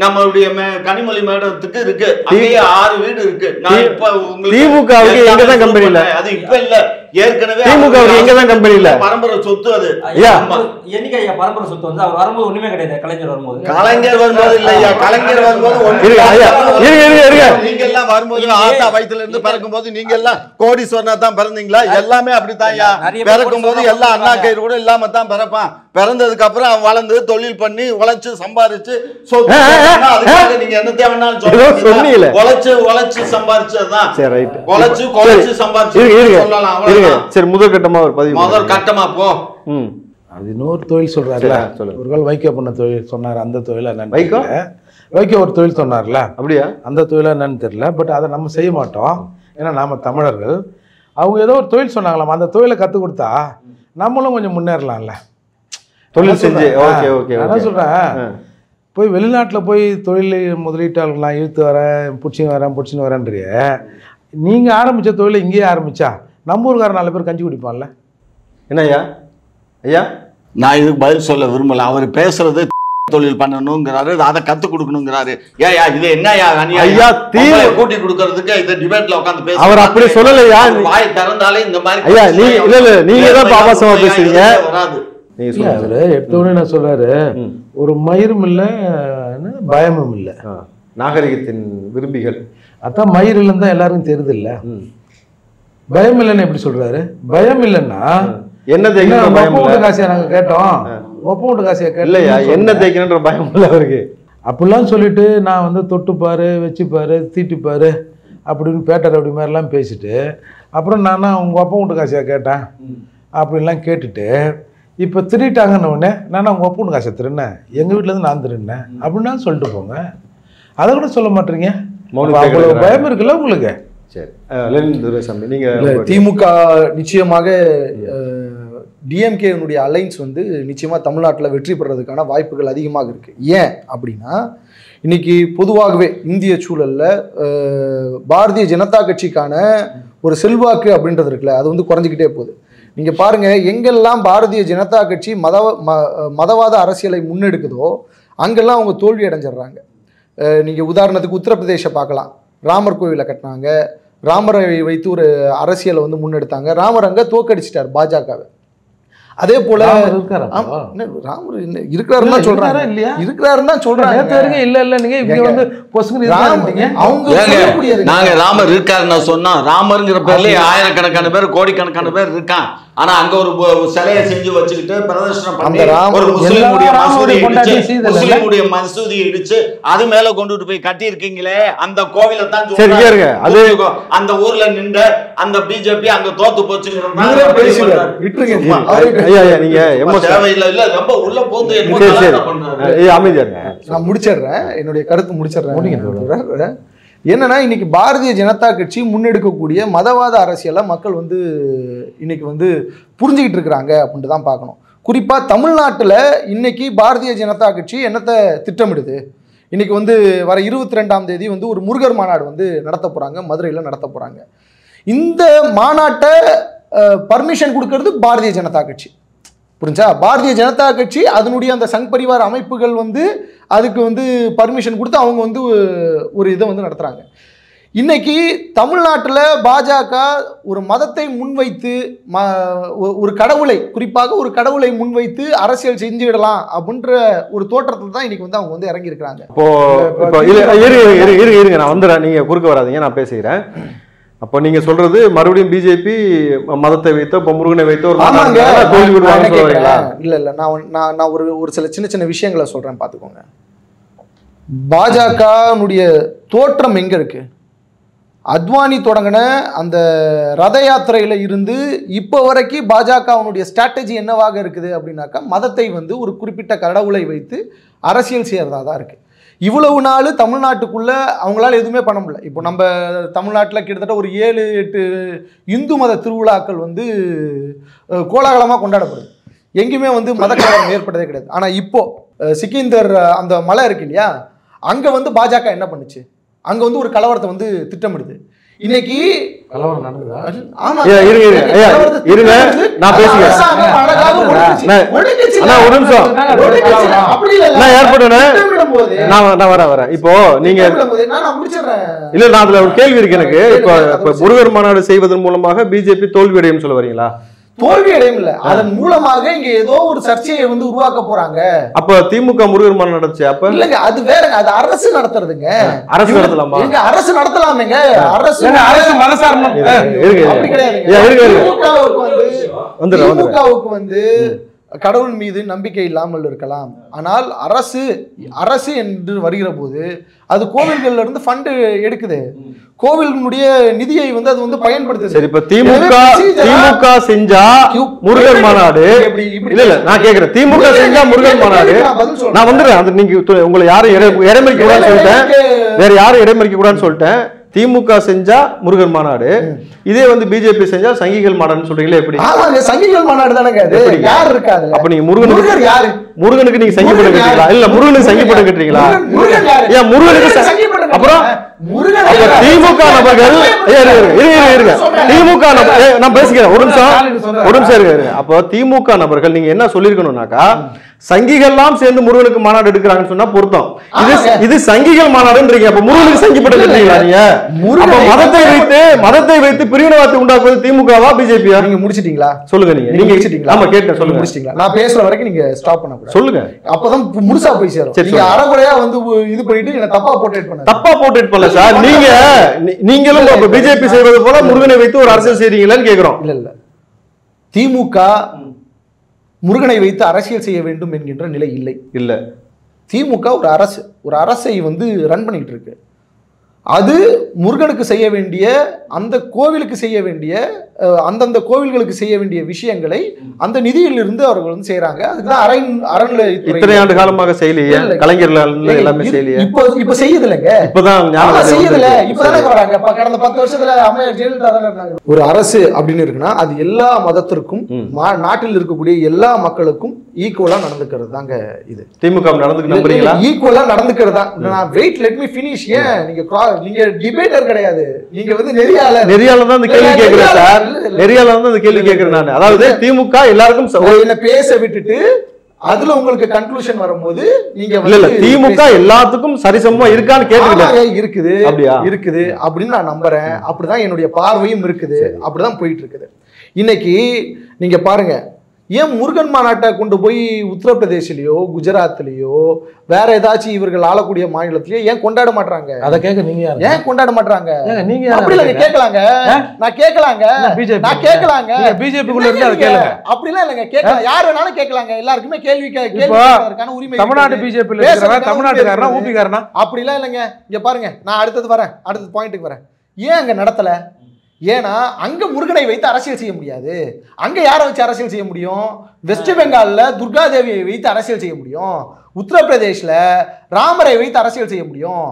நம்மளுடைய கனிமொழி மேடத்துக்கு இருக்கு. அங்கேயே 6 வீடு இருக்கு. நான் இப்ப திமுக எங்கதான் கம்பெனி இல்ல, அது இப்ப இல்ல, ஏற்கனவே திமுக எங்கதான் கம்பெனி இல்ல. பரம்பரை சொத்து அது. என்னைக்கு ஐயா பரம்பரை சொத்து வந்து அவர் வரும்போது ஒண்ணுமே கிடையாது. கலைஞர் வரும்போது இல்லையா? கலைஞர் வரும்போது நீங்க எல்லாம் வரும்போது ஆத்தா வயிற்றுல இருந்து பிறக்கும் போது நீங்க எல்லாம் கோடீஸ்வரனா தான் பிறந்தீங்களா? எல்லாமே அப்படித்தான். பிறக்கும் போது எல்லாம் அண்ணா கயிறு கூட இல்லாம தான் பிறப்பான். பிறந்ததுக்கு அப்புறம் அவன் வளர்ந்து தொழில் பண்ணி உழைச்சு சம்பாரிச்சு நீங்க என்ன தேவைன்னாலும் சொல்லுங்க. உழைச்சு சம்பாரிச்சதுதான். உழைச்சு சம்பாரிச்சு சொல்லலாம். சரி, முதல் கட்டமா ஒரு பதிவு. முதல் கட்டமா போ. அது இன்னொரு தொழில் சொல்றாருல, ஒரு கால் வைகோ பண்ண தொழில் சொன்னார். அந்த தொழில் என்னன்னு வைகோ ஒரு தொழில் சொன்னார்ல, அப்படியா? அந்த தொழில் என்னன்னு தெரியல. பட் அதை நம்ம செய்ய மாட்டோம். ஏன்னா நாம தமிழர்கள். அவங்க ஏதோ ஒரு தொழில் சொன்னாங்களாம். அந்த தொழிலை கற்றுக் கொடுத்தா நம்மளும் கொஞ்சம் முன்னேறலாம்ல. தொழில் செஞ்சு அதான் சொல்றேன். போய் வெளிநாட்டில் போய் தொழில் முதலீட்டாளர்கள்லாம் இழுத்து வரேன், பிடிச்சின்னு வரேன்றிய. நீங்கள் ஆரம்பித்த தொழிலை இங்கேயே ஆரம்பிச்சா நம்ம ஊருக்கார 4 பேர் கஞ்சி குடிப்பான்ல. என்ன ஐயா நான் இதுக்கு பதில் சொல்ல விரும்பல. அவர் பேசுறது தொழில் பண்ணணுங்கிறாரு, அதை கத்துக் கொடுக்கணுங்கிறாரு. ஏயா இது என்னயா ஐயா கூட்டி கொடுக்கறதுக்கு இந்த டிபேட்ல உட்கார்ந்து பேச அவர் அப்படி சொல்லலையா? வாய் திறந்தாலே இந்த மாதிரி ஐயா நீங்க தான் பாபாசமா பேசுறீங்க. வராது. அவரு எடுத்தோடனே நான் சொல்றாரு, ஒரு மயிரும் இல்ல பயமும் இல்ல. நாகரிகத்தின் விரும்பிகள் அதான் மயிர் இல்லைன்னு தான் எல்லாருக்கும் தெரியுது இல்ல. பயம் இல்லைன்னு எப்படி சொல்றாரு? பயம் இல்லைன்னா என்ன தேய்க்கணும் காசியா நாங்க கேட்டோம். ஒப்ப வீட்டு காசியா கேட்கலையா? என்ன தேய்க்கணுன்ற பயம் இல்லை அவருக்கு. அப்படிலாம் சொல்லிட்டு நான் வந்து தொட்டுப்பாரு, வச்சுப்பாரு, தீட்டுப்பாரு அப்படின்னு பேட்டர் அப்படி மாதிரிலாம் பேசிட்டு அப்புறம் நானா உங்க அப்பா வீட்டு காசியா கேட்டேன் அப்படின்லாம் கேட்டுட்டு இப்போ திருட்டாங்கன்னு உடனே நானா உங்க அப்பா வீட்டு காசியா திருன்னேன், எங்க வீட்டுல இருந்து நான் திருன்னேன் அப்படின்னா சொல்லிட்டு போங்க. அதை கூட சொல்ல மாட்டீங்க. அவ்வளவு பயம் இருக்குல்ல உங்களுக்கு. சரி, நீங்க திமுக நிச்சயமாக டிஎம்கேனுடைய அலைன்ஸ் வந்து நிச்சயமாக தமிழ்நாட்டில் வெற்றி பெறதுக்கான வாய்ப்புகள் அதிகமாக இருக்குது. ஏன் அப்படின்னா இன்னைக்கு பொதுவாகவே இந்திய சூழலில் பாரதிய ஜனதா கட்சிக்கான ஒரு செல்வாக்கு அப்படின்றது இருக்குல்ல, அது வந்து குறைஞ்சிக்கிட்டே போகுது. நீங்கள் பாருங்கள், எங்கெல்லாம் பாரதிய ஜனதா கட்சி மதவாத அரசியலை முன்னெடுக்குதோ அங்கெல்லாம் அவங்க தோல்வி அடைஞ்சிடுறாங்க. நீங்கள் உதாரணத்துக்கு உத்தரப்பிரதேச பார்க்கலாம். ராமர் கோவிலை கட்டினாங்க, ராமரை வைத்து ஒரு அரசியலை வந்து முன்னெடுத்தாங்க. ராமர் அங்கே தோக்கடிச்சிட்டார் பாஜகவை. அதே போல ராமர் இருக்கிறாருன்னு தான் சொல்றாங்க. இருக்கிறாருன்னு தான் சொல்றாங்க. இல்ல நீங்க இங்க வந்து நாங்க ராமர் இருக்காருன்னு சொன்னா, ராமருங்கிற பேர்ல ஆயிரக்கணக்கான பேர் கோடிக்கணக்கான பேர் இருக்கான். ஆனா அங்க ஒரு சிலையை செஞ்சு வச்சுக்கிட்டு பிரதர்ஷனம் பண்ணி ஒரு முஸ்லிமுடைய மசூதியை இடிச்சு அது மேல கொண்டுட்டு போய் கட்டி இருக்கீங்களே, அந்த கோவிலை தான் அந்த ஊர்ல நின்ற அந்த பிஜேபி அங்க தோத்து போச்சுங்கிறது ஐயா நீங்க தேவையில்லை இல்ல ரொம்ப உள்ள போந்து அமைதியா இருங்க. நான் முடிச்சிடுறேன், என்னுடைய கருத்து முடிச்சிடுறேன். என்னன்னா இன்னைக்கு பாரதிய ஜனதா கட்சி முன்னெடுக்கக்கூடிய மதவாத அரசியலை மக்கள் வந்து இன்னைக்கு வந்து புரிஞ்சுக்கிட்டு இருக்கிறாங்க அப்படின்ட்டு தான் பார்க்கணும். குறிப்பா தமிழ்நாட்டில் இன்னைக்கு பாரதிய ஜனதா கட்சி என்னத்தை திட்டமிடுது, இன்னைக்கு வந்து வர 22ஆம் தேதி வந்து ஒரு முருகர் மாநாடு வந்து நடத்த போறாங்க, மதுரையில் நடத்த போறாங்க. இந்த மாநாட்டை பர்மிஷன் கொடுக்கறது பாரதிய ஜனதா கட்சி, புரிஞ்சா? பாரதிய ஜனதா கட்சி அதனுடைய அந்த சங் பரிவார அமைப்புகள் வந்து அதுக்கு வந்து பர்மிஷன் கொடுத்து அவங்க வந்து ஒரு இதை வந்து நடத்துகிறாங்க. இன்னைக்கு தமிழ்நாட்டில் பாஜக ஒரு மதத்தை முன்வைத்து ஒரு கடவுளை, குறிப்பாக ஒரு கடவுளை முன்வைத்து அரசியல் செஞ்சுவிடலாம் அப்படின்ற ஒரு தோற்றத்தில் தான் இன்னைக்கு வந்து அவங்க வந்து இறங்கியிருக்கிறாங்க. இருங்க நான் வந்துடுறேன், நீங்கள் குறுக்க வராதீங்க, நான் பேசுகிறேன். அப்போ நீங்க சொல்றது மறுபடியும் பிஜேபி மதத்தை வைத்தோ இப்போ முருகனை வைத்தோ இல்ல நான் ஒரு சில சின்ன சின்ன விஷயங்களை சொல்றேன் பார்த்துக்கோங்க. பாஜகனுடைய தோற்றம் எங்க இருக்கு? அத்வானி தொடங்கின அந்த ரத யாத்திரையில இருந்து இப்போ வரைக்கும் பாஜகவுடைய ஸ்ட்ராட்டஜி என்னவாக இருக்குது அப்படின்னாக்கா, மதத்தை வந்து ஒரு குறிப்பிட்ட கடவுளை வைத்து அரசியல் செய்யறதா தான் இருக்கு. இவ்வளவு நாள் தமிழ்நாட்டுக்குள்ள அவங்களால எதுவுமே பண்ண முடியல. இப்போ நம்ம தமிழ்நாட்டில் கிட்டத்தட்ட ஒரு 7-8 இந்து மத திருவிழாக்கள் வந்து கோலாகலமாக கொண்டாடப்படுது. எங்கேயுமே வந்து மத கலவரம் ஏற்பட்டதே கிடையாது. ஆனால் இப்போ சிக்கிந்தர் அந்த மலை இருக்கு இல்லையா, அங்கே வந்து பாஜக என்ன பண்ணுச்சு, அங்கே வந்து ஒரு கலவரத்தை வந்து திட்டமிடுது. இன்னைக்கு கலவரம் நடந்ததா? ஆமா, இருங்க நான் பேசுகிறேன். இப்போ நீங்க இல்ல, நான் அதுல ஒரு கேள்வி இருக்கு எனக்கு. இப்ப முருகர் மாநாடு செய்வதன் மூலமாக பிஜேபி தோல்வி அடையும் சொல்ல வரீங்களா? தோல்வி அடையும் இல்ல, அதன் மூலமாக இங்க ஏதோ ஒரு சர்ச்சையை வந்து உருவாக்க போறாங்க. அப்ப திமுக முருகர் மாநாடு நடந்துச்சு, அப்ப இல்லங்க அது வேற, அது அரசு நடத்துறதுங்க. அரசு நடத்தலாமா? அரசு நடத்தலாமேங்க, அரசு மனசார்ந்த திமுகவுக்கு வந்து கடவுள் மீது நம்பிக்கை இல்லாமல் இருக்கலாம். ஆனால் அரசு என்று வருகிற போது அது கோவில்கள்ல இருந்து ஃபண்ட் எடுக்குது, கோவிலினுடைய நிதியை வந்து அது வந்து பயன்படுத்துது. சரி, இப்ப திமுக செஞ்சா முருகன் மாநாடு இல்ல இல்ல நான் கேக்குறேன், திமுக செஞ்சா முருகன் மாநாடு நான் வந்துடுறேன். அது நீங்க உங்களை யாரும் இடைமறிக்க கூடாதுன்னு சொல்லிட்டேன், வேற யாரும் இடைமறிக்க கூடாதுன்னு சொல்லிட்டேன். திமுக செஞ்சா முருகன் மாநாடு, இதே வந்து பிஜேபி செஞ்சா சங்கிகள் மாநாடுன்னு சொல்றீங்களே, எப்படி? சங்கிகள் மாநாடு தானே. யார் இருக்காது? அப்ப நீங்க முருகனுக்கு நீங்க சங்கி படம் கட்டுறீங்களா? இல்ல முருகனுக்கு சங்கி படம் கட்டுறீங்களா? ஏன் முருகனுக்கு? அப்புறம் திமுக நபர்கள் திமுக நான் பேசிக்கிறேன், ஒரு நிமிஷம் இருங்க. அப்போ திமுக நபர்கள் நீங்க என்ன சொல்லிருக்கணும்னாக்கா, சங்கிகள்லாம் சேர்ந்து முருகனுக்கு மாநாடு எடுக்கிறாங்கன்னு சொன்னா பொருத்தம். இது சங்கிகள் மாநாடுன்றீங்க, அப்ப முருகனுக்கு சங்கி படம் கட்டுறீங்களா நீங்க? மதத்தை வைத்து பிரிவினைவாதத்தை உண்டாக்குவது திமுகவா பிஜேபியா? நீங்க முடிச்சிட்டீங்களா? சொல்லுங்க. நீங்க முடிச்சிட்டீங்களா? ஆமா கேட்டேன், சொல்லுங்க. முடிச்சிட்டீங்களா? நான் பேசுற வரைக்கும் நீங்க ஸ்டாப் பண்ண கூடாது, சொல்லுங்க. அப்பதான் முழுசா போய் சேரும். நீங்க அரைகுறையா வந்து இது பண்ணிட்டு என்ன தப்பா போர்ட்ரேட் பண்ணல சார். நீங்களும் பிஜேபி செய்வது போல முருகனை வைத்து ஒரு அரசியல் செய்றீங்களான்னு கேக்குறோம். இல்ல திமுக முருகனை வைத்து அரசியல் செய்ய வேண்டும் என்கின்ற நிலை இல்லை. திமுக ஒரு அரசை வந்து ரன் பண்ணிட்டு இருக்கு. அது முருகனுக்கு செய்ய வேண்டிய, அந்த கோவிலுக்கு செய்ய வேண்டிய, அந்தந்த கோவில்களுக்கு செய்ய வேண்டிய விஷயங்களை அந்த நிதியிலிருந்து அவர்கள் வந்து செய்யறாங்க. அதுதான் அறநிலையத்துறை இத்தனை ஆண்டு காலமாக செய்யலையே, கலைஞர்கள் எல்லாமே செய்யலையே, இப்ப செய்யுது இல்லைங்க, இப்பதான் செய்யுதுல, இப்பதானே வராங்க. கடந்த 10 வருஷத்துல அம்மையார் ஜெயலலிதா தானே இருந்தாங்க. ஒரு அரசு அப்படின்னு இருக்குன்னா அது எல்லா மதத்திற்கும் நாட்டில் இருக்கக்கூடிய எல்லா மக்களுக்கும் ஈக்குவலா நடந்துக்கிறது தாங்க. இது திமுக நடந்துக்கிறீங்களா? ஈக்குவலா நடந்துக்கிறதா? நான் வெயிட், லெட் மீ ஃபினிஷ். ஏன் நீங்க டிபேட்டர் கிடையாது, நீங்க வந்து நெறியாளர் தான் இந்த கேள்வி கேக்குறேன் சார். நெறியாளர் தான் இந்த கேள்வி கேக்குறேன் நான். அதாவது திமுக எல்லாருக்கும் என்ன பேச விட்டுட்டு அதுல உங்களுக்கு கன்க்ளூஷன் வரும்போது நீங்க இல்ல திமுக எல்லாத்துக்கும் சரிசமமா இருக்கான்னு கேட்டுக்கிட்டேன். இருக்குது அப்படின்னு நான் நம்புறேன். அப்படிதான் என்னுடைய பார்வையும் இருக்குது, அப்படிதான் போயிட்டு இருக்குது. இன்னைக்கு நீங்க பாருங்க, ஏன் முருகன் மாநாட்டை கொண்டு போய் உத்தரப்பிரதேசிலேயோ குஜராத்லயோ வேற ஏதாச்சும் இவர்கள் ஆளக்கூடிய மாநிலத்திலேயோ ஏன் கொண்டாட மாட்டாங்க? அதை கேட்க நீங்க ஏன் கொண்டாட மாட்டாங்க? நீங்க அப்படி இல்ல, கேட்கலாங்க, நான் கேட்கலாங்க, நான் கேட்கலாங்க, பிஜேபிக்குள்ள இருந்து அதை கேளுங்க. அப்படிலாம் இல்லைங்க, கேட்கலாம், யார் வேணாலும் கேட்கலாங்க. எல்லாருக்குமே கேள்வி கேட்கறதுக்கான உரிமை. தமிழ்நாடு பிஜேபியில் இருக்கிறவங்க தமிழ்நாட்டுக்காரனா ஊபிக்காரனா? அப்படிலாம் இல்லைங்க. இங்க பாருங்க, நான் அடுத்தது பாயிண்ட்டுக்கு வரேன். ஏன் அங்க நடத்தல? ஏன்னா அங்க முருகனை வைத்து அரசியல் செய்ய முடியாது. அங்க யாரை வச்சு அரசியல் செய்ய முடியும்? வெஸ்ட் பெங்கால்ல துர்காதேவியை வைத்து அரசியல் செய்ய முடியும். உத்தரப்பிரதேஷ்ல ராமரை வைத்து அரசியல் செய்ய முடியும்.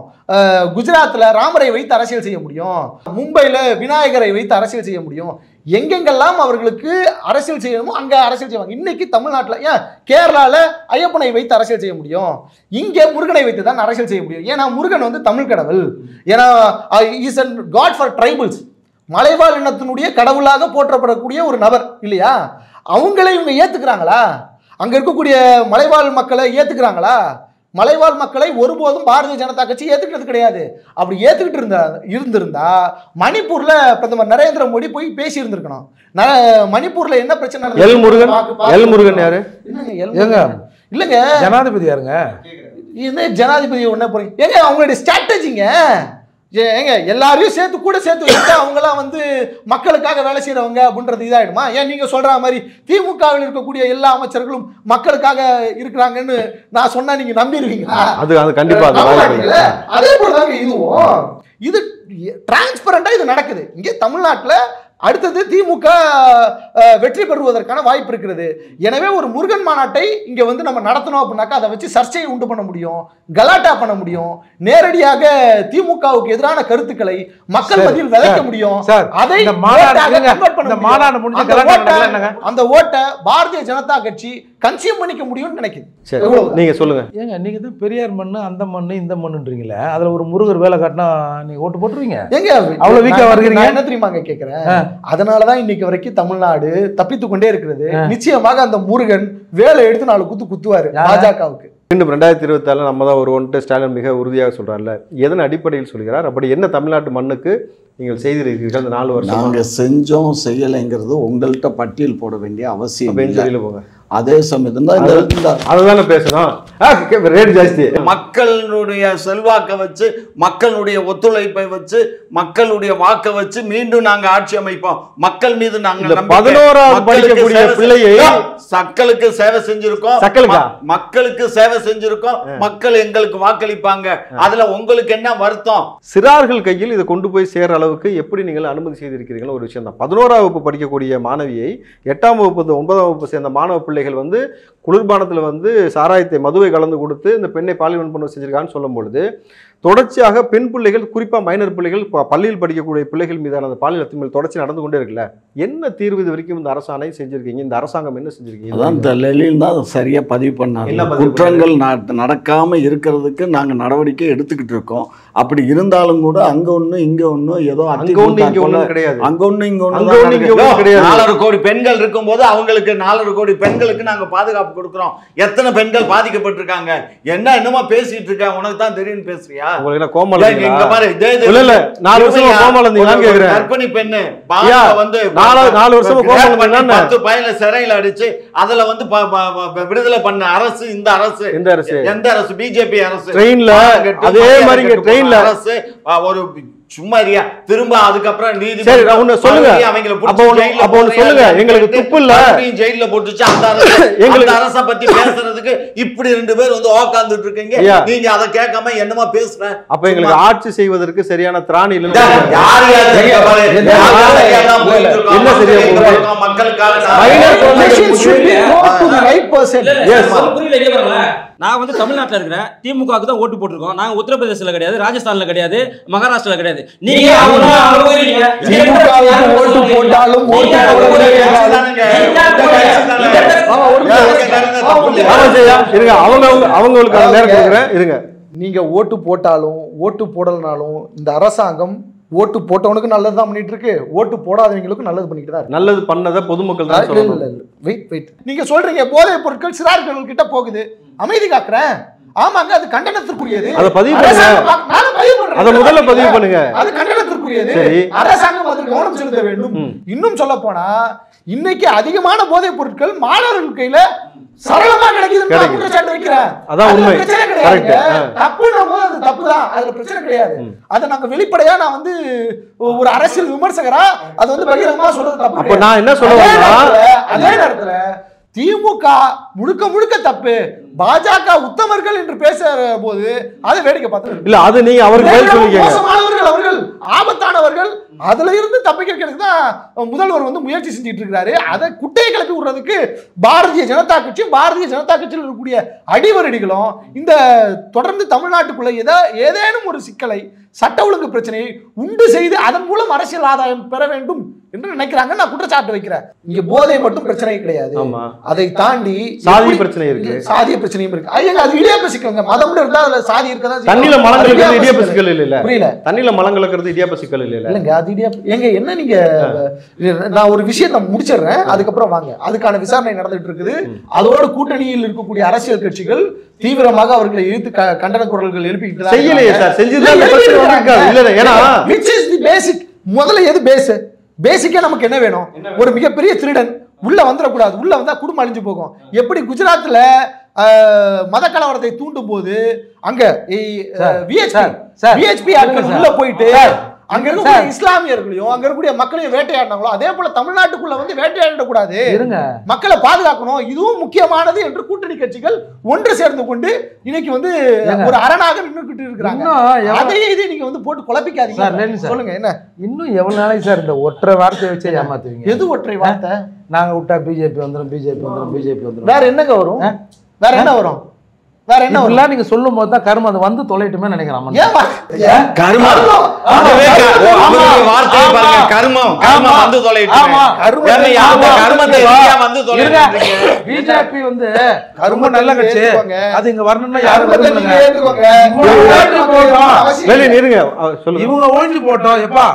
குஜராத்ல ராமரை வைத்து அரசியல் செய்ய முடியும். மும்பைல விநாயகரை வைத்து அரசியல் செய்ய முடியும். எங்கெங்கெல்லாம் அவர்களுக்கு அரசியல் செய்யணுமோ அங்க அரசியல் செய்வாங்க. இன்னைக்கு தமிழ்நாட்டில் ஏன் கேரளால ஐயப்பனை வைத்து அரசியல் செய்ய முடியும், இங்கே முருகனை வைத்து தான் அரசியல் செய்ய முடியும். ஏன்னா முருகன் வந்து தமிழ் கடவுள். ஏன்னா is a god for tribals, மலைவாழ் இனத்தினுடைய கடவுளாக போற்றப்படக்கூடிய ஒரு நபர் இல்லையா? அவங்களை இவங்க ஏத்துக்கிறாங்களா? அங்க இருக்கக்கூடிய மலைவாழ் மக்களை ஏத்துக்கிறாங்களா? மலைவாழ் மக்களை ஒருபோதும் பாரதிய ஜனதா கட்சி ஏத்துக்கிறது கிடையாது. அப்படி ஏத்துக்கிட்டு இருந்திருந்தா மணிப்பூர்ல பிரதமர் நரேந்திர மோடி போய் பேசி இருந்திருக்கணும். மணிப்பூர்ல என்ன பிரச்சனை? எல் முருகன் யாரு? இல்லங்க ஜனாதிபதி யாருங்க? ஜனாதிபதி ஒண்ணே போறீங்க ஏங்க? அவங்களுடைய ஸ்ட்ராட்டஜிங்க. ஏங்க எல்லாரையும் கூட சேர்த்து வச்சுட்டா அவங்களாம் வந்து மக்களுக்காக வேலை செய்யறவங்க அப்படின்றது இதாயிடுமா? ஏன் நீங்க சொல்ற மாதிரி திமுகவில் இருக்கக்கூடிய எல்லா அமைச்சர்களும் மக்களுக்காக இருக்கிறாங்கன்னு நான் சொன்னா நீங்க நம்பிடுவீங்களா? அது கண்டிப்பா அதே போலதாங்க இதுவும். இது டிரான்ஸ்பரண்டா இது நடக்குது இங்கே தமிழ்நாட்டுல. அடுத்தது திமுக வெற்றி பெறுவதற்கான வாய்ப்பு இருக்கிறது. எனவே ஒரு முருகன் மாநாட்டை இங்க வந்து நம்ம நடத்தணும் அப்படின்னாக்கா அதை வச்சு சர்ச்சையை உண்டு பண்ண முடியும், கலாட்டா பண்ண முடியும், நேரடியாக திமுகவுக்கு எதிரான கருத்துக்களை மக்கள் மத்தியில் விதைக்க முடியும். அதை அந்த ஓட்டை பாரதிய ஜனதா கட்சி கன்சியூம் பண்ணிக்க முடியும்னு நினைக்குது. நீங்க சொல்லுங்க. ஏங்க நீங்க தான் பெரியார் மண்ணு அந்த மண்ணு இந்த மண்ணுன்றீங்களே, அதுல ஒரு முருகர் வேலை காட்டினா நீங்க ஓட்டு போட்டுருவீங்க. எங்க அவ்வளவு வீக்கா வருகிறீங்க? என்ன தெரியுமாங்க கேட்கிறேன், அதனாலதான் இன்னைக்கு வரைக்கும் தமிழ்நாடு தப்பித்து கொண்டே இருக்கிறது. நிச்சயமாக அந்த முருகன் வேலை எடுத்து 4 குத்து குத்துவாரு பாஜகவுக்கு. மீண்டும் 2024 நம்ம தான் ஒரு ஸ்டாலின் மிக உறுதியாக சொல்றாருல, எதன் அடிப்படையில் சொல்கிறார்? அப்படி என்ன தமிழ்நாட்டு மண்ணுக்கு நீங்கள் செய்திருக்கிறீர்கள் இந்த 4 வருஷம்? நாங்கள் செஞ்சோம் செய்யலைங்கிறது உங்கள்கிட்ட பட்டியல் போட வேண்டிய அவசியம் இல்லை. போங்க. அதே சமயத்தில் அதுதானே பேசணும். ரேட் ஜாஸ்தி. மக்களுடைய செல்வாக்கை வச்சு, மக்களுடைய ஒத்துழைப்பை வச்சு, மக்களுடைய வாக்கை வச்சு மீண்டும் நாங்க ஆட்சி அமைப்போம். மக்கள் மீது நாங்கள் 11ஆவது படிக்கக்கூடிய பிள்ளையை மக்களுக்கு சேவை செஞ்சிருக்கோம். மக்களுக்கு சேவை செஞ்சிருக்கோம். மக்கள் எங்களுக்கு வாக்களிப்பாங்க. அதுல உங்களுக்கு என்ன வருத்தம்? சிறார்கள் கையில் இதை கொண்டு போய் சேர்ற அளவுக்கு எப்படி நீங்கள் அனுமதி செய்திருக்கிறீங்களோ ஒரு விஷயம் தான். 11ஆம் வகுப்பு படிக்கக்கூடிய மாணவியை 8ஆம் வகுப்பு 9ஆம் வகுப்பு சேர்ந்த மாணவ பிள்ளைகள் வந்து குளிர்பானத்தில் வந்து சாராயத்தை மதுவை கலந்து கொடுத்து இந்த பெண்ணை பாலியல் பண்ண செஞ்சிருக்கான்னு சொல்லும் பொழுது தொடர்ச்சியாக பெண் பிள்ளைகள், குறிப்பாக மைனர் பிள்ளைகள், பள்ளியில் படிக்கக்கூடிய பிள்ளைகள் மீதான அந்த பாலியல் அத்துமீறல் தொடர்ச்சி நடந்து கொண்டே இருக்குல்ல. என்ன தீர்வு இது வரைக்கும் இந்த அரசாணை செஞ்சிருக்கீங்க? இந்த அரசாங்கம் என்ன செஞ்சிருக்கீங்க? அதான் இந்த லெலின் தான் சரியா பதிவு பண்ணாங்க. குற்றங்கள் நடக்காம இருக்கிறதுக்கு நாங்க நடவடிக்கை எடுத்துக்கிட்டு இருக்கோம். அப்படி இருந்தாலும் கூட அங்க ஒண்ணு இங்க ஒண்ணு ஏதோ அங்க ஒண்ணு இங்க ஒண்ணு கிடையாது. அங்க ஒண்ணு இங்க ஒண்ணு கிடையாது. 4.5 கோடி பெண்கள் இருக்கும்போது அவங்களுக்கு 4.5 கோடி பெண்களுக்கு நாங்க பாதுகாப்பு கொடுக்குறோம். எத்தனை பெண்கள் பாதிக்கப்பட்டிருக்காங்க? என்னமோ பேசிட்டு இருக்க, உனக்கு தான் தெரியும் பேசுறியா? உங்களுக்கு கோமல இங்க பாரு, இல்ல இல்ல 4 வருஷமா கோமல இருந்தீங்கன்னு கேக்குறேன். கர்ப்பிணி பெண்ணு வந்து 4 வருஷமா கோமல இருந்தீங்கன்னா 10 பையல சிறையில அடிச்சு அதுல வந்து விடுதலை பண்ண அரசு இந்த அரசு. எந்த அரசு? பிஜேபி அரசு. ட்ரெயின்ல அதே மாதிரி ட்ரெயின்ல அரசு ஒரு சும்மா இல்லையா? திரும்ப அதுக்கப்புறம் நீதி சொல்லுங்க. அப்ப சொல்லுங்க, எங்களுக்கு துப்பு இல்ல, ஜெயில போட்டுச்சு அந்த அரசை பத்தி பேசுறதுக்கு இப்படி 2 பேர் வந்து உட்கார்ந்துட்டு இருக்கீங்க. நீங்க அதை கேட்காம என்னமா பேசுற? அப்ப எங்களுக்கு ஆட்சி செய்வதற்கு சரியான திராணி இல்ல. நான் வந்து தமிழ்நாட்டில் இருக்கிறேன், திமுகவுக்கு தான் ஓட்டு போட்டிருக்கோம். நாங்க உத்தரப்பிரதேசல கிடையாது, ராஜஸ்தான்ல கிடையாது, மகாராஷ்டிரால கிடையாது. நீங்க நீங்க ஓட்டு போட்டாலும் ஓட்டு போடலனாலும் இந்த அரசாங்கம் ஓட்டு போட்டவனுக்கு நல்லதுதான் பண்ணிட்டு இருக்கு, ஓட்டு போடாதவங்களுக்கும் நல்லது பண்ணிட்டு தான். நல்லது பண்ணத பொதுமக்கள் தான் சொல்லணும். வெயிட் நீங்க சொல்றீங்க போதைப் பொருட்கள் சிறார்கள் கிட்ட போகுது, அமைதி காக்குறேன். ஆமாங்க, அது கண்டனத்திற்குரியது. அத பதிவு பண்ணுங்க. அத முதல்ல பதிவு பண்ணுங்க. அது கண்டனத்திற்குரியது. அரசாங்கம் அதில் கவனம் செலுத்த வேண்டும். இன்னும் சொல்ல போனா இன்னைக்கு அதிகமான போதைப் பொருட்கள் மாணவர்கள் கையில சரளமா கிடைக்குதுன்னு குற்றச்சாட்டு வைக்கிறேன். அதான் உண்மை. கரெக்ட். தப்புன்னும் போது அது தப்புதான், அதுல பிரச்சனை கிடையாது. அதை நாங்க வெளிப்படையா நான் வந்து ஒரு அரசியல் விமர்சகரா அது வந்து பகிரங்கமா சொல்றது தப்பு. அப்ப நான் என்ன சொல்றேன்னா, அதே நேரத்துல திமுக முழுக்க முழுக்க தப்பு, பாஜக உத்தமர்கள் என்று பேசுற போது அதை வேடிக்கை பார்த்து இல்ல அது நீங்க அவருக்கு மோசமானவர்கள், அவர்கள் ஆபத்தானவர்கள், அதுல இருந்து தப்பிக்கிறதுக்கு தான் முதல்வர் வந்து முயற்சி செஞ்சுட்டு இருக்கிறாரு. அதை குட்டையை கிளப்பி விடுறதுக்கு பாரதிய ஜனதா கட்சியும் பாரதிய ஜனதா கட்சியில் இருக்கக்கூடிய அடிவரடிகளும் இந்த தொடர்ந்து தமிழ்நாட்டுக்குள்ள ஏதேனும் ஒரு சிக்கலை, சட்ட ஒழுங்கு பிரச்சனையை உண்டு செய்து அதன் மூலம் அரசியல் ஆதாயம் பெற வேண்டும் என்று நினைக்கிறாங்க. நான் குற்றச்சாட்டு வைக்கிறேன். இங்க போதை மட்டும் பிரச்சனை கிடையாது, அதை தாண்டி சாதி பிரச்சனை இருக்கு, சாதிய பிரச்சனையும் இருக்கு. அது இடியாப்ப சிக்கல். மதம் இருந்தா அதுல சாதி இருக்கதான். தண்ணில மலம் கலக்கிறது இடியாப்ப சிக்கல் இல்ல. புரியல. தண்ணில மலம் கலக்கிறது இடியாப்ப சிக்கல் இல்லங்க. அது இடியாப்ப எங்க என்ன நீங்க நான் ஒரு விஷயத்தை முடிச்சிடுறேன், அதுக்கப்புறம் வாங்க. அதுக்கான விசாரணை நடந்துட்டு இருக்குது. அதோட கூட்டணியில் இருக்கக்கூடிய அரசியல் கட்சிகள் தீவிரமாக அவர்களை எதிர்த்து கண்டன குரல்கள் எழுப்பிக்கிட்டு செய்யலையே சார். செஞ்சுதான் இல்ல. ஏன்னா which is the basic. முதல்ல எது பேசிக்கா நமக்கு என்ன வேணும்? ஒரு மிகப்பெரிய திருடன் உள்ள வந்துடக்கூடாது. உள்ள வந்தா குடும்பம் அழிஞ்சு போகும். எப்படி குஜராத்ல மத கலவரத்தை தூண்டும் போது அங்க விஹெச்பி ஆட்கள் உள்ள போயிட்டு அங்க இருக்க இஸ்லாமியர்களையும் அங்க இருக்கக்கூடிய மக்களையும் வேட்டையாடினாங்களோ, அதே போல தமிழ்நாட்டுக்குள்ள வந்து வேட்டையாடக்கூடாது, மக்களை பாதுகாக்கணும், இதுவும் முக்கியமானது என்று கூட்டணி கட்சிகள் ஒன்று சேர்ந்து கொண்டு இன்னைக்கு வந்து ஒரு அரணாக நின்றுகிட்டு இருக்கிறாங்க. அதையே இதை நீங்க வந்து போட்டு குழப்பிக்காதீங்க. சொல்லுங்க, என்ன இன்னும் எவ்வளவு நாளைக்கு சார் இந்த ஒற்றை வார்த்தையை வச்சு ஏமாத்துவீங்க? எது ஒற்றை வார்த்தை? நாங்க விட்டா பிஜேபி வந்துடும், பிஜேபி வந்துடும், பிஜேபி வந்துடும். வேற என்னங்க வரும்? வேற என்ன வரும்? வேற என்ன இல்ல நீங்க சொல்லும் போது தான் கர்மம் அது வந்து தொலைட்டுமே நினைக்கிறேன். கர்மம் வார்த்தை பாருங்க, கர்மம் கர்மம் வந்து தொலைட்டு. கர்மத்தை வந்து தொலைட்டு. பிஜேபி வந்து ரொம்ப நல்ல கட்சி, அது இங்க வரணும்னா யாரும் இவங்க ஒழிஞ்சு போட்டோம். எப்பா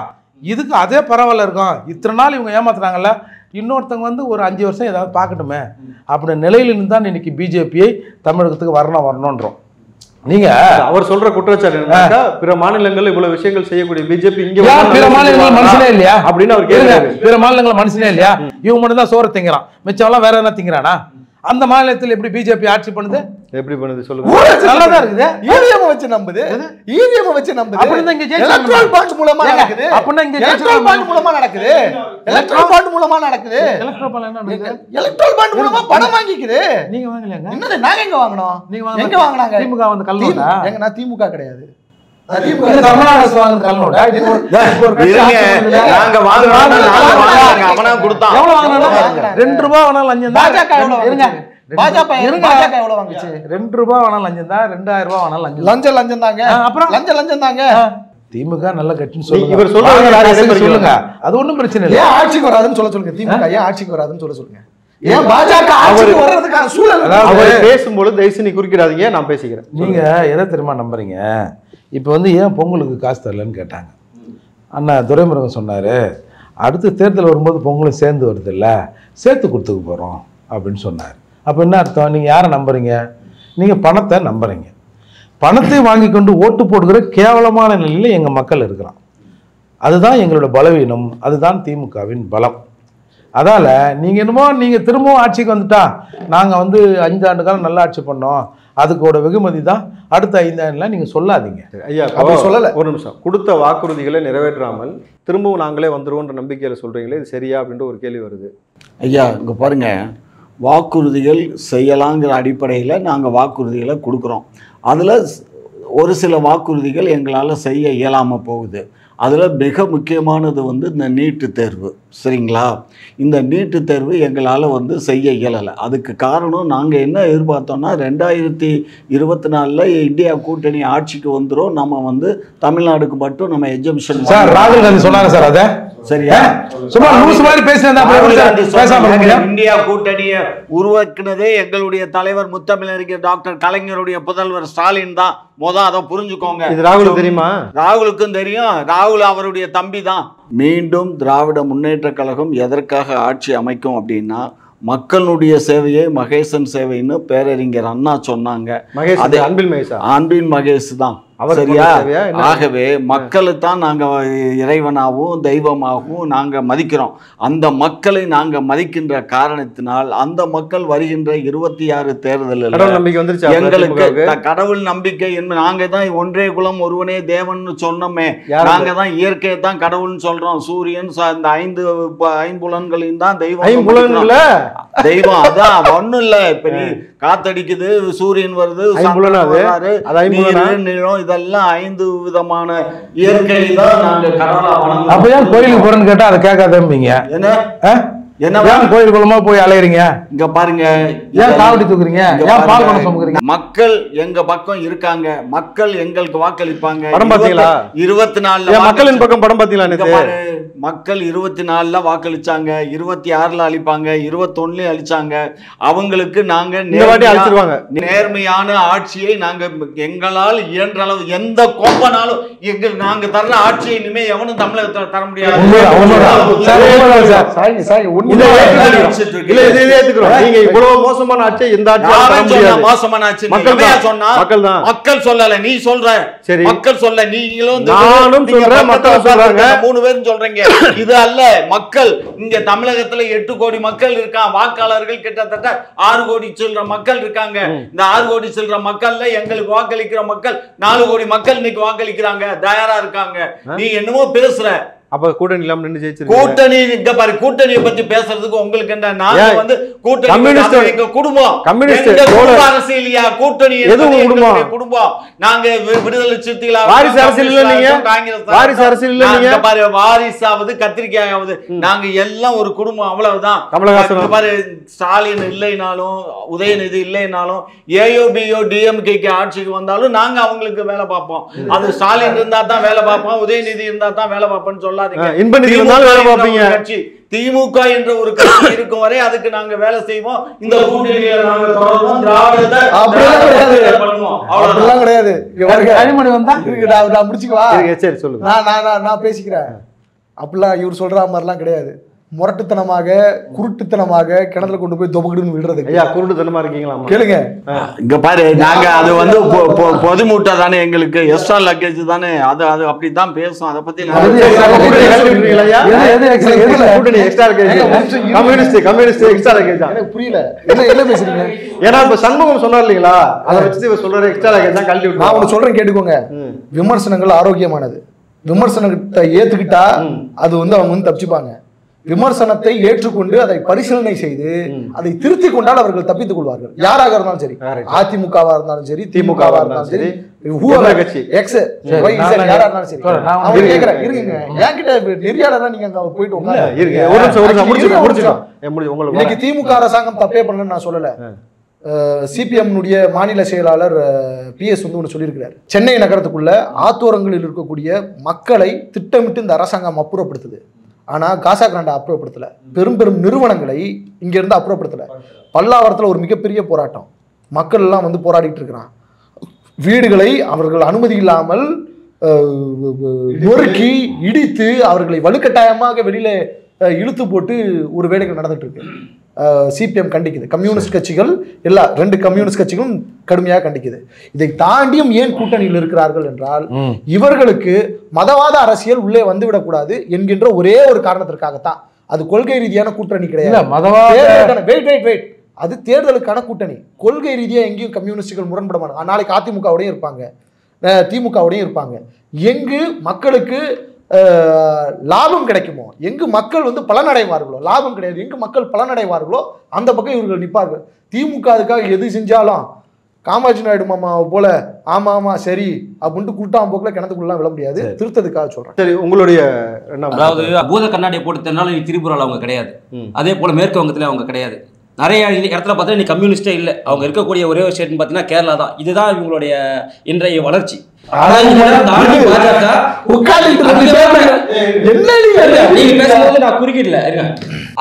இதுக்கு அதே பரவாயில்ல இருக்கும். இத்தனை நாள் இவங்க ஏமாத்துறாங்கல்ல, இன்னொருத்தவங்க வந்து ஒரு 5 வருஷம் ஏதாவது பார்க்கட்டுமே அப்படி நிலையிலிருந்து தான் இன்னைக்கு பிஜேபியை தமிழகத்துக்கு வரணும்ன்றோம். நீங்க அவர் சொல்ற குற்றச்சாட்டு பிற மாநிலங்கள் இவ்வளவு விஷயங்கள் செய்யக்கூடிய பிஜேபி இங்க பிற மாநிலங்கள் மனுஷனே இல்லையா அப்படின்னு அவர் கேட்கிறாரு. பிற மாநிலங்கள் மனுஷனே இல்லையா? இவங்க மட்டும் தான் சோறு திங்கிறான், மிச்சம் எல்லாம் வேற என்ன திங்கிறானா? அந்த மாநிலத்தில் எப்படி பிஜேபி ஆட்சி பண்ணுது? எப்படி பண்ணுது சொல்லுங்க. நல்லதா இருக்குது. ஈவிஎம் வச்சு நம்புது, ஈவிஎம் வச்சு நம்புது. அப்படினா இங்க எலக்ட்ரல் பாண்ட் மூலமா நடக்குது. அப்படினா இங்க எலக்ட்ரல் பாண்ட் மூலமா நடக்குது. எலக்ட்ரல் பாண்ட் மூலமா நடக்குது. எலக்ட்ரல் பாண்ட் என்ன நடக்குது? எலக்ட்ரல் பாண்ட் மூலமா பணம் வாங்கிக்குது. நீங்க வாங்கலையாங்க? என்னது நாங்க எங்க வாங்குனோம்? நீங்க எங்க வாங்குனாங்க? திமுக வந்து கல்லோடா? எங்க நான் திமுக கிடையாது. திமுக நல்ல கட்சின்னு சொல்லுங்க. அது ஒண்ணும் பிரச்சனை இல்லை. ஆட்சிக்கு வராதுன்னு சொல்ல சொல்லுங்க. திமுக ஏன் ஆட்சிக்கு வராதுன்னு சொல்ல சொல்லுங்க. ஏன் பாஜக ஆட்சிக்கு வர்றதுக்கான சூழல் பேசும்போது தயவுசெய்து நீ குறுக்கிடாதீங்க, நான் பேசிக்கிறேன். நீங்க எதை தெரியுமா நம்புறீங்க? இப்போ வந்து ஏன் பொங்கலுக்கு காசு தரலன்னு கேட்டாங்க. அண்ணா துரைமுருகன் சொன்னார், அடுத்து தேர்தல் வரும்போது பொங்கலும் சேர்ந்து வருது இல்லை, சேர்த்து கொடுத்துக்க போகிறோம் அப்படின்னு சொன்னார். அப்போ என்ன அர்த்தம்? நீங்கள் யாரை நம்புறீங்க? நீங்கள் பணத்தை நம்புறீங்க. பணத்தை வாங்கி கொண்டு ஓட்டு போடுகிற கேவலமான நிலையில் எங்கள் மக்கள் இருக்கிறான். அதுதான் எங்களோட பலவீனம், அதுதான் திமுகவின் பலம். அதால் நீங்கள் என்னமோ நீங்கள் திரும்பவும் ஆட்சிக்கு வந்துட்டா நாங்கள் வந்து 5 ஆண்டு காலம் நல்லா ஆட்சி பண்ணோம், அதுக்கோட வெகுமதி தான் அடுத்த 5 ஆண்டுல நீங்கள் சொல்லாதீங்க. ஐயா அப்படி சொல்லலை. ஒரு நிமிஷம். கொடுத்த வாக்குறுதிகளை நிறைவேற்றாமல் திரும்பவும் நாங்களே வந்துருவோன்ற நம்பிக்கையில் சொல்கிறீங்களே, இது சரியா அப்படின்ற ஒரு கேள்வி வருது. ஐயா இங்கே பாருங்க, வாக்குறுதிகள் செய்யலாங்கிற அடிப்படையில் நாங்கள் வாக்குறுதிகளை கொடுக்குறோம். அதில் ஒரு சில வாக்குறுதிகள் எங்களால் செய்ய இயலாமல் போகுது. அதில் மிக முக்கியமானது வந்து இந்த நீட்டு தேர்வு. சரிங்களா? இந்த நீட்டு தேர்வு எங்களால் வந்து செய்ய இயலலை. அதுக்கு காரணம் நாங்கள் என்ன எதிர்பார்த்தோம்னா 2024 இந்தியா கூட்டணி ஆட்சிக்கு வந்துடும், நம்ம வந்து தமிழ்நாடுக்கு மட்டும் நம்ம எக்ஸம்ஷன். ராகுல் காந்தி சொன்னாங்க சார், அதை சரியா சும்மா லூஸ் மாதிரி பேசினா இந்தியா கூட்டணியை உருவாக்குனதே எங்களுடைய தலைவர் முத்தமிழறிஞர் டாக்டர் கலைஞருடைய புதல்வர் ஸ்டாலின் தான். அதை புரிஞ்சுக்கோங்க. இது ராகுலுக்கு தெரியுமா? ராகுலுக்கும் தெரியும். ராகுல் அவருடைய தம்பி தான். மீண்டும் திராவிட முன்னேற்ற கழகம் எதற்காக ஆட்சி அமைக்கும் அப்படின்னா, மக்களுடைய சேவையை மகேசன் சேவைன்னு பேரறிஞர் அண்ணா சொன்னாங்க. அன்பில் மகேஷ் அன்பின் மகேஷ் தான். சரியா? ஆகவே மக்களை தான் நாங்க இறைவனாகவும் தெய்வமாகவும் நாங்க மதிக்கிறோம். அந்த மக்களை நாங்க மதிக்கின்ற காரணத்தினால் அந்த மக்கள் வருகின்ற 26 தேர்தலில் எங்களுக்கு கடவுள் நம்பிக்கை நாங்க தான் ஒன்றே குலம் ஒருவனே தேவன் சொன்னோமே. நாங்க தான் இயற்கையை தான் கடவுள்னு சொல்றோம். சூரியன் இந்த 5 ஐம்புலன்களையும் தான் தெய்வம். தெய்வம் அதான் ஒண்ணும் இல்ல. இப்ப நீ காத்தடிக்குது, சூரியன் வருது, நீளம், இதெல்லாம் 5 விதமான இயற்கை தான் நாங்க கடவுளா வணங்குறோம். அப்ப ஏன் கோயிலுக்கு போறேன்னு கேட்டா அதை கேட்காதீங்க. என்ன கோயில் குளமா போய் அலையறீங்க? இங்க பாருங்க, ஏன் காவடி தூக்குறீங்க? ஏன் பால் குடம் சுமக்குறீங்க? மக்கள் எங்க பக்கம் இருக்காங்க. மக்கள் எங்களுக்கு வாக்களிப்பாங்க. படம் பாத்தீங்களா? 24 மக்களின் பக்கம் படம் பாத்தீங்களா? மக்கள் 24ல வாக்களிச்சாங்க, 26ல அளிப்பாங்க, 21ல அளிச்சாங்க. அவங்களுக்கு நாங்க நேர்மையான ஆட்சியை நாங்க எங்களால் இயன்ற அளவு எந்த கோப்பனாலும் நாங்க தர்ற ஆட்சியை இனிமே எவனும் தமிழகத்துல தர முடியாது. மோசமான ஆட்சி எந்த ஆட்சி மக்கள் சொல்லல, நீ சொல்ற. மக்கள் சொல்ல, நீங்களும் நானும் சொல்றேன், மக்கள் சொல்றாங்க, 3 பேரும் சொல்றீங்க. இது அல்ல. மக்கள் இங்க தமிழகத்துல 8 கோடி மக்கள் இருக்காங்க. வாக்காளர்கள் கிட்டத்தட்ட 6 கோடி சில்லற மக்கள் இருக்காங்க. இந்த 6 கோடி சில்லற மக்கள்ல எங்களுக்கு வாக்களிக்கிற மக்கள் 4 கோடி மக்கள் இன்னைக்கு வாக்களிக்கிறாங்க, தயாரா இருக்காங்க. நீ என்னமோ பேசுற. அப்ப கூட்டணி இல்லாம நின்னு ஜெயிச்சிருக்கீங்க. கூட்டணி இங்க பாரு, கூட்டணியை பத்தி பேசுறதுக்கு உங்களுக்கு என்ன? நாங்க வந்து கூட்டணி எங்க குடும்பம், கம்யூனிஸ்ட் அரசியலியா? கூட்டணி குடும்பம். நாங்க விடுதலை சிறுத்தைகளா? வாரிசு அரசியல் இல்ல நீங்க. வாரிசு அரசியல் இல்ல நீங்க. பாரு, வாரிசாவது கத்திரிக்காயாவது நாங்க எல்லாம் ஒரு குடும்பம், அவ்வளவுதான். கமலஹாசன் பாரு, ஸ்டாலின் இல்லைனாலும் உதயநிதி இல்லைனாலும் ஏயோபியோ டிஎம்கேக்கு ஆட்சிக்கு வந்தாலும் நாங்க அவங்களுக்கு வேலை பார்ப்போம். அது ஸ்டாலின் இருந்தா தான் வேலை பார்ப்போம், உதயநிதி இருந்தா தான் வேலை பார்ப்போம்னு சொல்ல திமுக என்ற ஒரு கட்சி இருக்கும் வரை அதுக்கு நாங்க வேலை செய்வோம். இந்த கூட்டணியை நாங்க தொடர்வோம். திராவிடத்தை பண்ணுவோம். அவ்வளவுதான் கிடையாது. நான் முடிச்சுக்கவா? சரி சொல்லுங்க. நான் பேசிக்கிறேன். அப்படிலாம் இவர் சொல்ற மாதிரிலாம் கிடையாது. முரட்டுத்தனமாக குருட்டுத்தனமாக கிணத்துல கொண்டு போய் தொபகுடுன்னு விடுறதுக்கு. ஐயா, குருட்டுத்தனமா இருக்கீங்களா? கேளுங்க. இங்க பாரு, நாங்க அது வந்து பொது மூட்டை தானே, எங்களுக்கு எக்ஸ்ட்ரா லக்கேஜ் தானே. அது அப்படிதான் பேசும். அதை பத்தி புரியல என்ன பேசுறீங்க? ஏன்னா இப்ப சண்முகம் சொன்னார் இல்லீங்களா, அதை வச்சு சொல்ற எக்ஸ்ட்ரா லக்கேஜ் தான் கழட்டி விட்டு. நான் ஒண்ணு சொல்றேன், கேட்டுக்கோங்க. விமர்சனங்கள் ஆரோக்கியமானது. விமர்சனத்தை ஏத்துக்கிட்டா அது வந்து அவங்க வந்து தப்பிச்சுப்பாங்க. விமர்சனத்தை ஏற்றுக்கொண்டு அதை பரிசீலனை செய்து அதை திருத்திக் கொண்டால் அவர்கள் தப்பித்துக் கொள்வார்கள். யாராக இருந்தாலும் சரி, அதிமுகவா இருந்தாலும் சரி, திமுகவா இருந்தாலும் சரி, யாரா இருந்தாலும் சரி. அவங்க கேக்குறேன், இருங்க, என்கிட்ட நெறியாளர் நீங்க அங்க போயிட்டு இன்னைக்கு திமுக அரசாங்கம் தப்பே பண்ணலன்னு நான் சொல்லல. சிபிஎம் மாநில செயலாளர் PS வந்து ஒன்று சொல்லியிருக்கிறார். சென்னை நகரத்துக்குள்ள ஆத்தோரங்களில் இருக்கக்கூடிய மக்களை திட்டமிட்டு இந்த அரசாங்கம் அப்புறப்படுத்துது. ஆனால் காசா கிராண்டை அப்புறப்படுத்தலை. பெரும் பெரும் நிறுவனங்களை இங்கேருந்து அப்புறப்படுத்தலை. பல்லாவரத்தில் ஒரு மிகப்பெரிய போராட்டம், மக்கள் எல்லாம் வந்து போராடிட்டு இருக்கிறான். வீடுகளை அவர்கள் அனுமதி இல்லாமல் நொறுக்கி இடித்து அவர்களை வலுக்கட்டாயமாக வெளியில இழுத்து போட்டு ஒரு வேலைகள் நடந்துட்டு இருக்கு. சிபிஎம் கண்டிக்குது, கம்யூனிஸ்ட் கட்சிகள் எல்லா 2 கம்யூனிஸ்ட் கட்சிகளும் கடுமையாக கண்டிக்குது. இதை தாண்டியும் ஏன் கூட்டணியில் இருக்கிறார்கள் என்றால், இவர்களுக்கு மதவாத அரசியல் உள்ளே வந்துவிடக்கூடாது என்கின்ற ஒரே ஒரு காரணத்திற்காகத்தான். அது கொள்கை ரீதியான கூட்டணி கிடையாது. அது தேர்தலுக்கான கூட்டணி. கொள்கை ரீதியாக எங்கேயும் கம்யூனிஸ்டுகள் முரண்பட மாட்டாங்க. நாளைக்கு அதிமுகவுடையும் இருப்பாங்க, திமுகவுடையும் இருப்பாங்க. எங்கு மக்களுக்கு லாபம் கிடைக்குமோ, எங்கு மக்கள் வந்து பலனடைவார்களோ, லாபம் கிடையாது, எங்கு மக்கள் பலனடைவார்களோ அந்த பக்கம் இவர்கள் நிற்பார்கள். திமுக அதுக்காக எது செஞ்சாலும் காமாட்சி நாயுடு மாமாவை போல ஆமா ஆமா சரி அப்படின்ட்டு கூட்டாம் போக்கில் கிணத்துக்குள்ள விட முடியாது. திருத்ததுக்காக சொல்றேன். சரி, உங்களுடைய அதாவது பூத கண்ணாடியை போட்டதுனால நீ திரிபுரால அவங்க கிடையாது, அதே போல மேற்கு வங்கத்துல அவங்க கிடையாது. நிறைய இடத்துல பார்த்தா நீ கம்யூனிஸ்டே இல்லை. அவங்க இருக்கக்கூடிய ஒரே ஒரு ஸ்டேட்னு பார்த்தீங்கன்னா கேரளா தான். இதுதான் இவங்களுடைய இன்றைய வளர்ச்சி.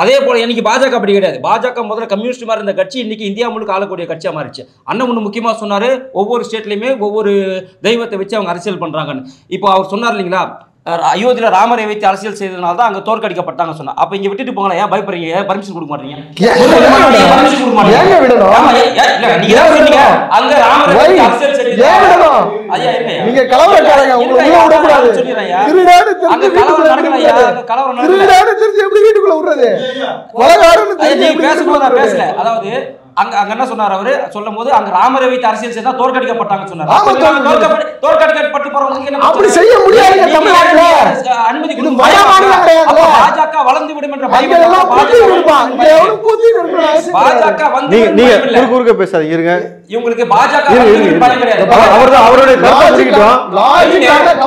அதே போல இன்னைக்கு பாஜக அப்படி கிடையாது. பாஜக முதல்ல கம்யூனிஸ்ட் மாதிரி இருந்த கட்சி இன்னைக்கு இந்தியா முழுக்க ஆளக்கூடிய கட்சியா மாறிச்சு. அண்ணன் ஒண்ணு முக்கியமா சொன்னாரு, ஒவ்வொரு ஸ்டேட்லயுமே ஒவ்வொரு தெய்வத்தை வச்சு அவங்க அரசியல் பண்றாங்கன்னு. இப்போ அவர் சொன்னார் இல்லைங்களா, அயோத்தியில ராமரை வைத்து அரசியல் செய்ததுனால தான் அங்க தோற்கடிக்கப்பட்டாங்க சொன்னா. அப்ப இங்க விட்டுட்டு போங்களேன், ஏன் பயப்படுறீங்க? பர்மிஷன் கொடுக்க மாட்டீங்க? பர்மிஷன் கொடுக்க மாட்டீங்க? நீங்க தான் சொன்னீங்க அங்க ராமரை வைத்து அரசியல் செய்தது. ஐயா இருங்க, நீங்க கலவரக்காரங்க, உங்களுக்கு விட கூடாது. திருடானு அங்க கலவரம் நடக்கலையா? அங்க கலவரம் நடக்கல. திருடானு தெரிஞ்சு எப்படி வீட்டுக்குள்ள விடுறது? கொலைகாரன்னு தெரிஞ்சு நீங்க பேசும்போது நான் பேசல. அதாவது அங்க என்ன சொன்னார் அவரு? சொல்லும் போது அங்க ராமரை வைத்து அரசியல் செய்தா தோற்கடிக்கப்பட்டாங்க சொன்னார். தோற்கடிக்கப்பட்டு போறவங்க அப்படி செய்ய முடியாது. தமிழ்நாட்டுல அனுமதி இது பாஜக வளர்ந்து விடும் என்ற பயம் பாஜக வந்து நீங்க குறுக்க பேசாதீங்க இருங்க. இவங்களுக்கு பாஜக பயம் கிடையாது. அவருடைய கருத்தை முடிக்கட்டும்.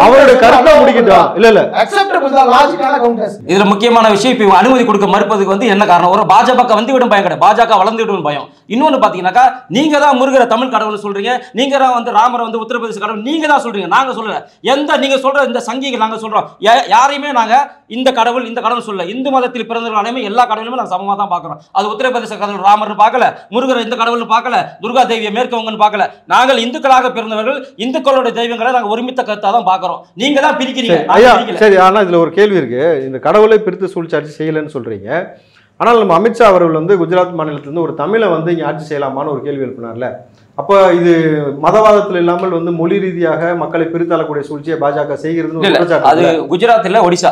அவருடைய கருத்தை முடிக்கட்டும். இல்ல அக்செப்டபிள் தான், லாஜிக்கலான கவுண்டர்ஸ். இதுல முக்கியமான விஷயம் இப்ப அனுமதி கொடுக்க மறுப்பதுக்கு வந்து என்ன காரணம்? ஒரு பாஜக வந்து விடும் பயம் கிடையாது, பாஜக வளர்ந்து விடும் பயம். இன்னொன்னு பாத்தீங்கன்னாக்கா, நீங்க தான் முருகர தமிழ் கடவுள் சொல்றீங்க, நீங்க தான் வந்து ராமரை வந்து உத்தரப்பிரதேச கடவுள் நீங்க தான் சொல்றீங்க, நாங்க சொல்லல. எந்த நீங்க சொல்ற இந்த சங்கிகள் நாங்க சொல்றோம், யாரையுமே நாங்க இந்த கடவுள் இந்த கடவுள் சொல்லல. இந்து மதத்தில் பிறந்தவர்கள் அனைவரும் எல்லா கடவுளுமே நாங்க சமமா தான் பாக்குறோம். அது உத்தரப்பிரதேச கடவுள் ராமர்னு பார்க்கல, முருகர் இந்த கடவுள்னு பார்க்கல, துர்கா தேவியை மேற்கவங்கன்னு பார்க்கல. நாங்கள் இந்துக்களாக பிறந்தவர்கள், இந்துக்களோட தெய்வங்களை நாங்க ஒருமித்த கருத்தா தான் பாக்குறோம். நீங்க தான் பிரிக்கிறீங்க. சரி, ஆனா இதுல ஒரு கேள்வி இருக்கு. இந்த கடவுளை பிரித்து சூழ்ச்சி ஆட்சி செய்யலன்னு சொல்றீங்க. ஆனால் நம்ம அமித்ஷா அவர்கள் வந்து குஜராத் மாநிலத்திலிருந்து ஒரு தமிழை வந்து இங்கே ஆட்சி செய்யலாமான்னு ஒரு கேள்வி எழுப்பினார்ல. அப்போ இது மதவாதத்தில் இல்லாமல் வந்து மொழி ரீதியாக மக்களை பிரித்தள்ளக்கூடிய சூழ்ச்சியை பாஜக செய்கிறது. அது குஜராத் இல்ல, ஒடிசா.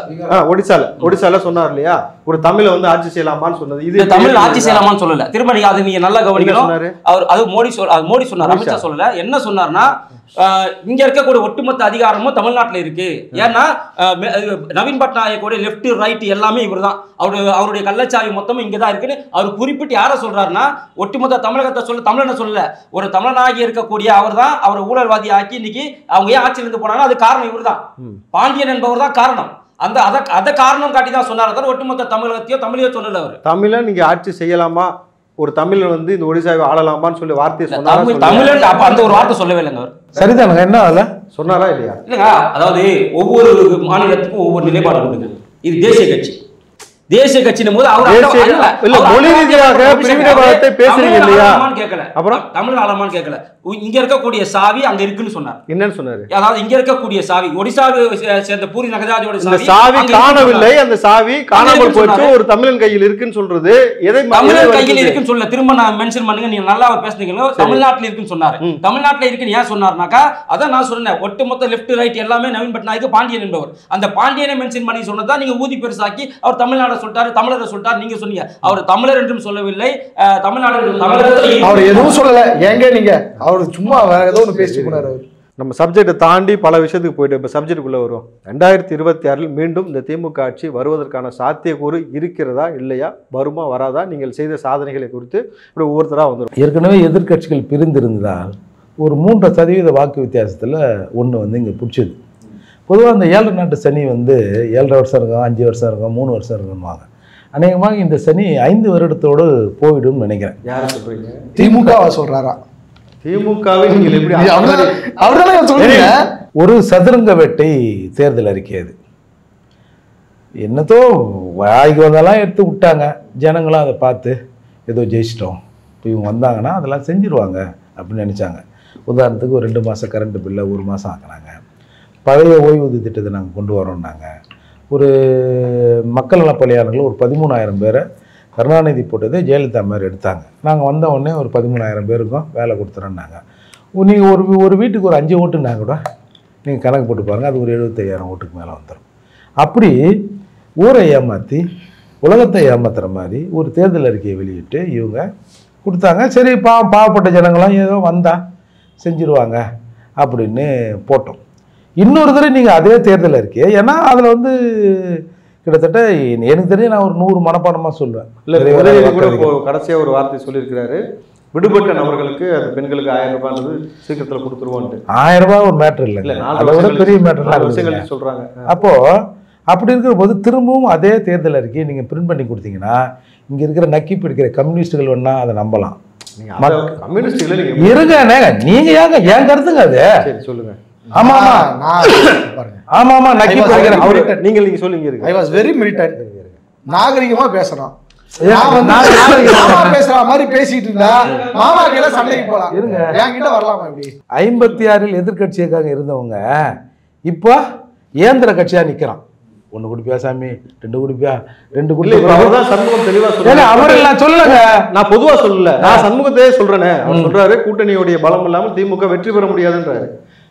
ஒடிசால சொன்னார் இல்லையா, ஒரு தமிழை வந்து ஆட்சி செய்யலாமான்னு சொன்னது. இது தமிழ் ஆட்சி செய்யலாமான்னு சொல்லல. திரும்ப நீங்க அது நீங்க நல்லா கவனிக்கணும். அவர் அது மோடி சொன்னார், அமித்ஷா சொல்லல. என்ன சொன்னார்னா, இங்க இருக்கக்கூடிய ஒட்டுமொத்த அதிகாரமும் தமிழ்நாட்டில் இருக்கு. ஏன்னா நவீன் பட்நாயக்கோட லெப்ட் ரைட் எல்லாமே இவர் தான். அவருடைய கள்ளச்சாவி மொத்தமும் இங்கதான் இருக்குன்னு அவர் குறிப்பிட்டு யாரை சொல்றாருன்னா, ஒட்டுமொத்த தமிழகத்தை சொல்ல, தமிழனை சொல்லல, ஒரு தமிழனாகி இருக்கக்கூடிய அவர் தான் அவரை ஊழல்வாதி ஆக்கி இன்னைக்கு அவங்க ஏன் ஆட்சியில் இருந்து போனாங்க, அது காரணம் இவர் தான். பாண்டியன் என்பவர் தான் காரணம். அத காரணம் காட்டி தான் சொன்னார். ஒட்டுமொத்த தமிழகத்தையோ தமிழையோ சொல்லல. அவர் தமிழை நீங்க ஆட்சி செய்யலாமா, ஒரு தமிழன் வந்து இந்த ஒடிசாவை ஆளலாமான்னு சொல்லி வார்த்தையை சொன்னார். தமிழன் அப்ப அந்த ஒரு வார்த்தை சொல்லவே இல்லைங்க அவர். சரிதானுங்க, என்ன அதில் சொன்னாரா இல்லையா? இல்லைங்க, அதாவது ஒவ்வொரு மாநிலத்துக்கும் ஒவ்வொரு நிலைப்பாடு கொடுக்குது. இது தேசிய கட்சி. தேசிய கட்சியின் போது மொழி ரீதியாக பிரிவினைவாதத்தை பேசுறீங்க இல்லையா? கேட்கல. அப்புறம் தமிழ் ஆளமான்னு கேட்கல. இங்க இருக்கக்கூடிய சாவி அங்க இருக்குன்னு சொன்னார். என்னன்னு சொன்னாரு? அதாவது இங்க இருக்கக்கூடிய சாவி ஒடிசாவை சேர்ந்த பூரி நகராஜோட சாவி காணவில்லை. அந்த சாவி காணாமல் போயிட்டு ஒரு தமிழன் கையில் இருக்குன்னு சொல்றது எதை தமிழன் கையில் இருக்குன்னு சொல்ல திரும்ப நான் மென்ஷன் பண்ணுங்க. நீங்க நல்லா பேசுனீங்க. தமிழ்நாட்டில் இருக்குன்னு சொன்னாரு. தமிழ்நாட்டில் இருக்குன்னு ஏன் சொன்னார்னாக்கா, அதான் நான் சொன்னேன், ஒட்டுமொத்த லெப்ட் ரைட் எல்லாமே நவீன் பட்நாயக் பாண்டியன் என்பவர். அந்த பாண்டியனை மென்ஷன் பண்ணி சொன்னதா நீங்க ஊதி பெருசாக்கி அவர் தமிழ்நாடு சொல்லிட்டாரு, தமிழரை சொல்லிட்டாரு. நீங்க சொன்னீங்க அவர் தமிழர் என்றும் சொல்லவில்லை, தமிழ்நாடு அவர் எதுவும் சொல்லல. ஏங்க நீங்க அவர் சும்மா வேற ஏதோ ஒன்று பேசிட்டு போனார். அவர் நம்ம சப்ஜெக்டை தாண்டி பல விஷயத்துக்கு போயிட்டு இப்போ சப்ஜெக்டுக்குள்ளே வரும். 2026 மீண்டும் இந்த திமுக ஆட்சி வருவதற்கான சாத்தியக்கூறு இருக்கிறதா இல்லையா, வருமா வராதா, நீங்கள் செய்த சாதனைகளை குறித்து இப்படி ஒவ்வொருத்தராக வந்துடும். ஏற்கனவே எதிர்கட்சிகள் பிரிந்திருந்தால் ஒரு 3% வாக்கு வித்தியாசத்தில் ஒன்று வந்து இங்கே பிடிச்சது. பொதுவாக அந்த 7 நாட்டு சனி வந்து 7.5 வருஷம் இருக்கும், 5 வருஷம் இருக்கும், 3 வருஷம் இருக்குன்னுவாங்க. அநேகமாக இந்த சனி 5 வருடத்தோடு போயிடும் நினைக்கிறேன். யாரை சொல்கிறீங்க? திமுகவை சொல்கிறாரா? திமுகவை நீங்கள் எப்படி சொல்றீங்க? ஒரு சதுரங்க வேட்டை தேர்தல் அறிக்கை. அது என்னத்தோ வாய்க்கு வந்தெல்லாம் எடுத்து விட்டாங்க. ஜனங்களாம் அதை பார்த்து ஏதோ ஜெயிச்சிட்டோம், இப்போ இவங்க வந்தாங்கன்னா அதெல்லாம் செஞ்சுருவாங்க அப்படின்னு நினச்சாங்க. உதாரணத்துக்கு ஒரு 2 மாதம் கரண்ட் பில்லை 1 மாதம் ஆக்கினாங்க. பழைய ஓய்வூதிய திட்டத்தை நாங்கள் கொண்டு வரோம்னாங்க. ஒரு மக்கள் நல பணியாளர்கள் ஒரு 13,000 பேரை கருணாநிதி போட்டதே ஜெயலலிதா மாதிரி எடுத்தாங்க. நாங்கள் வந்த உடனே ஒரு 13,000 பேருக்கும் வேலை கொடுத்துறோன்னாங்க. நீங்கள் ஒரு வீட்டுக்கு ஒரு 5 ஓட்டுன்னா கூட நீங்கள் கணக்கு போட்டு பாருங்கள், அது ஒரு 75,000 ஓட்டுக்கு மேலே வந்துடும். அப்படி ஊரை ஏமாற்றி உலகத்தை ஏமாத்துகிற மாதிரி ஒரு தேர்தல் அறிக்கையை வெளியிட்டு இவங்க கொடுத்தாங்க. சரி, பாவப்பட்ட ஜனங்களாம் ஏதோ வந்தால் செஞ்சுருவாங்க அப்படின்னு போட்டோம். இன்னொரு தடவை நீங்கள் அதே தேர்தல் அறிக்கையை, ஏன்னா அதில் வந்து கிட்டத்தட்ட எனக்கு தெரிஞ்சு நான் ஒரு 100 மனப்பாடமாக சொல்லுவேன். இல்லை, கடைசியாக ஒரு வார்த்தை சொல்லியிருக்கிறாரு, விடுபட்ட நபர்களுக்கு அது பெண்களுக்கு 1000 ரூபாய் சீக்கிரத்தில் கொடுத்துருவோன்ட்டு. 1000 ரூபாய் ஒரு மேட்ரு இல்லை, அதை விட பெரிய மேட்டர் சொல்கிறாங்க. அப்போது அப்படி இருக்கிற போது திரும்பவும் அதே தேர்தல் அறிக்கையை நீங்கள் பிரிண்ட் பண்ணி கொடுத்தீங்கன்னா இங்கே இருக்கிற நக்கி பிடிக்கிற கம்யூனிஸ்டுகள் வேணா அதை நம்பலாம். கம்யூனிஸ்டுகள் இருங்க, நீங்கள் ஏங்க என் கருத்துங்க அது. சரி சொல்லுங்கள். ஆமா ஆமா நக்கி பிடிக்கிற நீங்கள் நீங்கள் சொல்லுங்க. I was very militant. நாகரிகமாக பேசணும். பேசுற மாதிரி பேசிட்டு இருந்தா மாமா கிட்ட சண்டைக்கு போலாம். என்கிட்ட வரலாமா? இப்படி 56 எதிர்கட்சியாக இருந்தவங்க இப்போ ஏந்திர கட்சியாக நிற்கிறான். 1 குடிப்பியா சாமி, 2 குடிப்பியா, 2 குடி. அவர்தான் சண்முகம் தெளிவா சொல்றாரு. அவர்கள் நான் சொல்லலங்க, நான் பொதுவா சொல்லல, நான் சண்முகத்தையே சொல்றேனே. அவர் சொல்றாரு கூட்டணியோடைய பலம் இல்லாமல் திமுக வெற்றி பெற முடியாதுன்றாரு.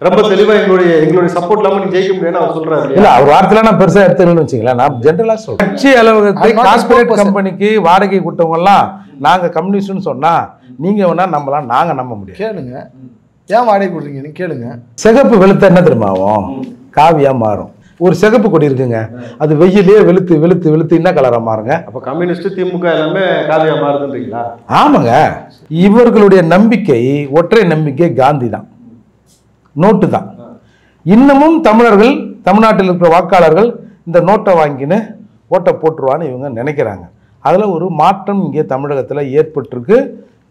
ரொம்ப தெளிவா எங்களுடைய சப்போர்ட் இல்லாம நீங்க ஜெயிக்க முடியாதுன்னு அவர் சொல்றாரு. இல்ல அவர் வார்த்தையில நான் பெருசா எடுத்துக்கணும்னு வச்சுங்களேன். நான் ஜென்ரலா சொல்றேன். கட்சி அலுவலகத்தை கார்பரேட் கம்பெனிக்கு வாடகை கொடுத்தவங்க எல்லாம் நாங்க கம்யூனிஸ்ட்னு சொன்னா நீங்க வேணா நம்பலாம், நாங்க நம்ப முடியும். கேளுங்க, ஏன் வாடகை கொடுறீங்கன்னு கேளுங்க. சிகப்பு வெளுத்த என்ன தெரியுமா ஆகும்? காவியா மாறும். ஒரு சிகப்பு கொடி இருக்குங்க, அது வெயிலே வெளுத்து வெளுத்து வெளுத்து என்ன கலரா மாறுங்க? அப்ப கம்யூனிஸ்ட் திமுக எல்லாமே காவியா மாறுதுன்றீங்களா? ஆமாங்க. இவர்களுடைய நம்பிக்கை ஒற்றை நம்பிக்கை காந்தி தான், நோட்டு தான். இன்னமும் தமிழர்கள், தமிழ்நாட்டில் இருக்கிற வாக்காளர்கள் இந்த நோட்டை வாங்கின்னு ஓட்டை போட்டுருவான்னு இவங்க நினைக்கிறாங்க. அதில் ஒரு மாற்றம் இங்கே தமிழகத்தில்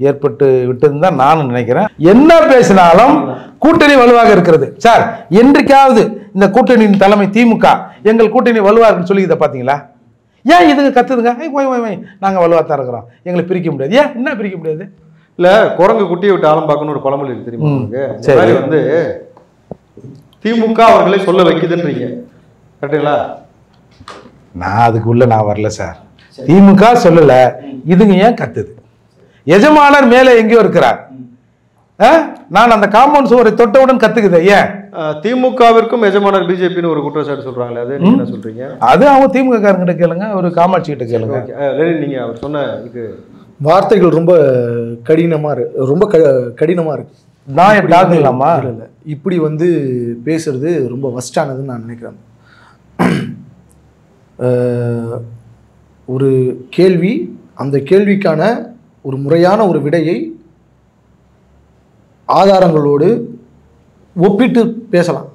ஏற்பட்டு விட்டதுன்னு தான் நானும் நினைக்கிறேன். என்ன பேசினாலும் கூட்டணி வலுவாக இருக்கிறது. சார், என்றைக்காவது இந்த கூட்டணியின் தலைமை திமுக எங்கள் கூட்டணி வலுவாக இருக்குன்னு சொல்லி இதை பார்த்தீங்களா? ஏன் இதுங்க கத்துதுங்க, நாங்கள் வலுவாக தான் இருக்கிறோம், எங்களை பிரிக்க முடியாது. ஏன் என்ன பிரிக்க முடியாது? இல்ல, குரங்கு குட்டியை விட்டு ஆழம் பார்க்கணும் ஒரு பழமொழி தெரியுமா? சரி, வந்து திமுக அவர்களை சொல்ல வைக்குதுன்றீங்க, கரெக்டுங்களா? நான் அதுக்குள்ள நான் வரல சார். திமுக சொல்லல, இதுங்க ஏன் கத்துது? எஜமானர் மேலே எங்கேயோ இருக்கிறார். நான் அந்த காம்பவுண்ட் சுவரை தொட்டவுடன் கத்துக்குது. ஏன்? திமுகவிற்கும் எஜமானர் பிஜேபின்னு ஒரு குற்றச்சாட்டு சொல்றாங்களே, அது என்ன சொல்றீங்க? அது அவங்க திமுக காரங்கிட்ட கேளுங்க, ஒரு காமாட்சி கிட்ட கேளுங்க. நீங்க அவர் சொன்ன இதுக்கு வார்த்தைகள் ரொம்ப கடினமா இருக்கு. நான் எப்படி ஆகலாமா? இல்லை, இப்படி வந்து பேசுறது ரொம்ப வஸ்டானதுன்னு நான் நினைக்கிறேன். ஒரு கேள்வி, அந்த கேள்விக்கான ஒரு முறையான ஒரு விடையை ஆதாரங்களோடு ஒப்பிட்டு பேசலாம்.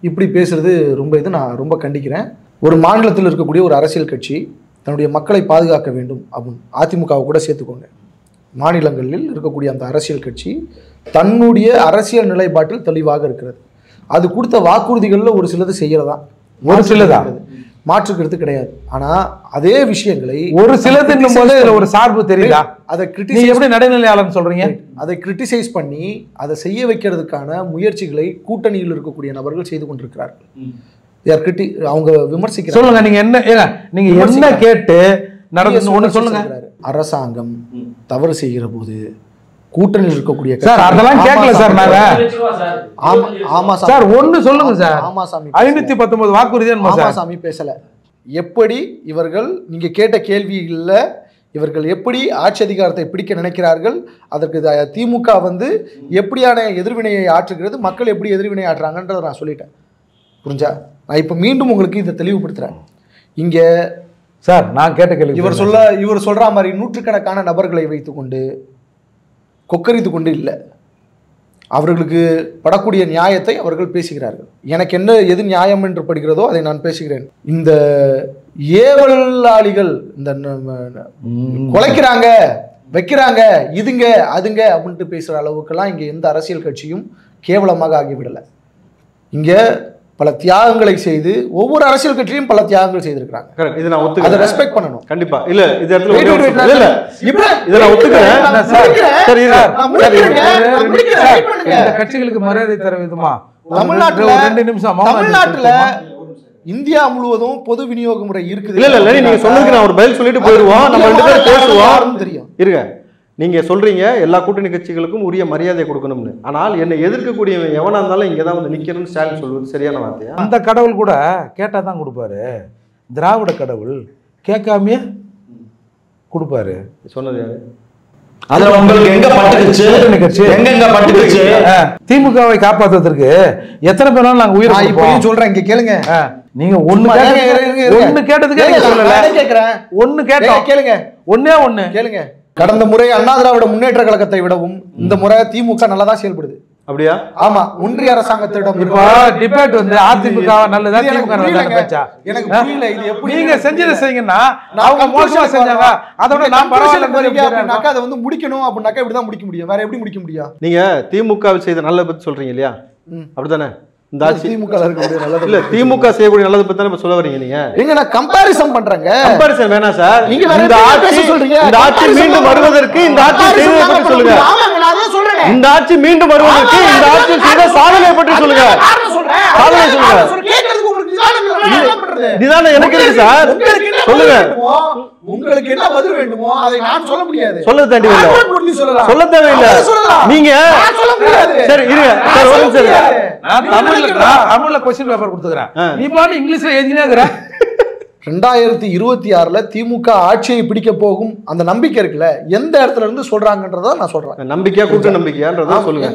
இப்படி பேசுறது ரொம்ப நான் ரொம்ப கண்டிக்கிறேன். ஒரு மாநிலத்தில் இருக்கக்கூடிய ஒரு அரசியல் கட்சி தன்னுடைய மக்களை பாதுகாக்க வேண்டும் அப்படின்னு அதிமுகவை கூட சேர்த்துக்கோங்க. மாநிலங்களில் இருக்கக்கூடிய அந்த அரசியல் கட்சி தன்னுடைய அரசியல் நிலைப்பாட்டில் தெளிவாக இருக்கிறது. அது கொடுத்த வாக்குறுதிகளில் ஒரு சிலது செய்யறதா, ஒரு சிலதா மாற்றுக்கிறது கிடையாது. ஆனா அதே விஷயங்களை ஒரு சிலதுன்னும் போது ஒரு சார்பு தெரியுதா? அதை கிரிட்டிசைஸ் எப்படி நடுநிலையாளர்னு சொல்றீங்க? அதை கிரிட்டிசைஸ் பண்ணி அதை செய்ய வைக்கிறதுக்கான முயற்சிகளை கூட்டணியில் இருக்கக்கூடிய நபர்கள் செய்து கொண்டிருக்கிறார்கள். அவங்க விமர்சிக்கிறாங்க. சொல்லுங்க, நீங்க என்ன கேட்டு நடந்து ஒண்ணு சொல்லுங்க. அரசாங்கம் தவறு செய்கிற போது கூட்டணியில் இருக்கக்கூடிய சார் அதெல்லாம் கேட்கல சார். நாங்க ஆமா சார் ஒண்ணு சொல்லுங்க சார். ஆமா சாமி, 519 வாக்குறுதி ஆமா சாமி பேசல. எப்படி இவர்கள், நீங்க கேட்ட கேள்வியில் இவர்கள் எப்படி ஆட்சி அதிகாரத்தை பிடிக்க நினைக்கிறார்கள், அதற்கு திமுக வந்து எப்படியான எதிர்வினையை ஆற்றுகிறது, மக்கள் எப்படி எதிர்வினை ஆற்றுறாங்கன்றதை நான் சொல்லிட்டேன். புரிஞ்சா? நான் இப்போ மீண்டும் உங்களுக்கு இதை தெளிவுபடுத்துறேன். இங்க சார் நான் கேட்ட கேள்வி இவர் சொல்ற மாதிரி நூற்றுக்கணக்கான நபர்களை வைத்துக்கொண்டு கொக்கரித்து கொண்டு இல்லை, அவர்களுக்கு படக்கூடிய நியாயத்தை அவர்கள் பேசுகிறார்கள். எனக்கு என்ன எது நியாயம் என்று படுகிறதோ அதை நான் பேசுகிறேன். இந்த ஏவலாளிகள் இந்த குலைக்கிறாங்க, வைக்கிறாங்க, இதுங்க அதுங்க அப்படின்ட்டு பேசுகிற அளவுக்கெல்லாம் இங்கே எந்த அரசியல் கட்சியும் கேவலமாக ஆகிவிடலை. இங்கே பல தியாகங்களை செய்து ஒவ்வொரு அரசியல் கட்சியும் பல தியாகங்கள் செய்திருக்காங்க. கரெக்ட், இது நான் ஒத்துக்கிறேன். அதை ரெஸ்பெக்ட் பண்ணணும். கண்டிப்பா. இல்ல இது இடத்துல இல்ல இத நான் ஒத்துக்கிறேன். சரி இந்த கட்சிகளுக்கு மரியாதை தர விதமா தமிழ்நாட்டுல 2 நிமிஷம் தமிழ்நாட்டுல இந்தியா முழுவதும் பொது விநியோக முறை இருக்குது. இல்ல இல்ல நீங்க சொல்றதுக்கு நான் ஒரு பதில் சொல்லிட்டு போயிடுவோம். நம்ம ரெண்டு பேரும் பேசுவோம். தெரியும். இருங்க, நீங்க சொல்றீங்க எல்லா கூட்டணி கட்சிகளுக்கும் உரிய மரியாதை கொடுக்கணும்னு. ஆனால் என்னை எதிர்க்கக்கூடிய எவனா இருந்தாலும் இங்கதான் வந்து நிக்கணும்னு ஸ்டாலின் சொல்வது சரியான வார்த்தையா? அந்த கடவுள் கூட கேட்டா தான் கொடுப்பாரு. திராவிட கடவுள் கேட்காமே கொடுப்பாரு. சொன்னது யாரு? அதுல உங்களுக்கு எங்க பட்டுச்சு? எங்க பட்டுச்சு? திமுகவை காப்பாற்றுவதற்கு எத்தனை பேரும் நாங்க உயிர் இப்பயும் சொல்றேன். இங்க கேளுங்க, நீங்க ஒண்ணு கேட்டதுக்கு கேக்குறேன். ஒண்ணு கேட்டோம், கேளுங்க. ஒண்ணு கேளுங்க. கடந்த முறை அண்ணா திராவிட முன்னேற்ற கழகத்தை விடவும் இந்த முறை திமுக நல்லதா செயல்படுது. அப்படியா? ஆமா, ஒன்றிய அரசாங்கத்திடம் டிபேட் வந்து அதிமுக நல்லதா திமுக நல்லதா பேச்சா? எனக்கு புரியல. இது எப்படி நீங்க செஞ்சதை செய்யுங்கன்னா அவங்க மோசமா செஞ்சாங்க, அதோட நான் பரவாயில்ல அதை வந்து முடிக்கணும் அப்படின்னாக்கா இப்படிதான் முடிக்க முடியும். வேற எப்படி முடிக்க முடியும்? நீங்க திமுக செய்த நல்லதை பத்தி சொல்றீங்க இல்லையா? அப்படித்தானே? இந்த ஆட்சி திமுக நல்லது இல்ல, திமுக செய்யக்கூடிய நல்லது பத்தி தானே சொல்ல வரீங்க நீங்க? எங்க நான் கம்பேரிசன் பண்றேங்க. கம்பேரிசன் வேணாம் சார். நீங்க இந்த ஆட்சி சொல்றீங்க, இந்த ஆட்சி மீண்டும் வருவதற்கு இந்த ஆட்சி செய்ததை பற்றி சொல்லுங்க. இந்த ஆட்சி மீண்டும் வருவதற்கு இந்த ஆட்சி செய்த சாதனை பற்றி சொல்லுங்க. சாதனை சொல்லுங்க. இதுதானே எனக்கு இருக்கு சார். சொல்லுங்க, உங்களுக்கு என்ன பதில் வேண்டுமோ அதை நான் சொல்ல முடியாது. சொல்ல தேவையில்லை, சொல்ல தேவையில்லை. நீங்க சரி இருங்க சார், ஒரு நிமிஷம். தமிழ்ல கொஸ்டின் பேப்பர் கொடுத்துக்கிறேன், நீ பாட்டு இங்கிலீஷ்ல எழுதினே இருக்கிற. 2026 திமுக ஆட்சியை பிடிக்க போகும் அந்த நம்பிக்கை இருக்குல்ல, எந்த இடத்துல இருந்து சொல்றாங்கன்றத நான் சொல்றேன். நம்பிக்கையா குருட்டு நம்பிக்கையான்றத சொல்லுங்க.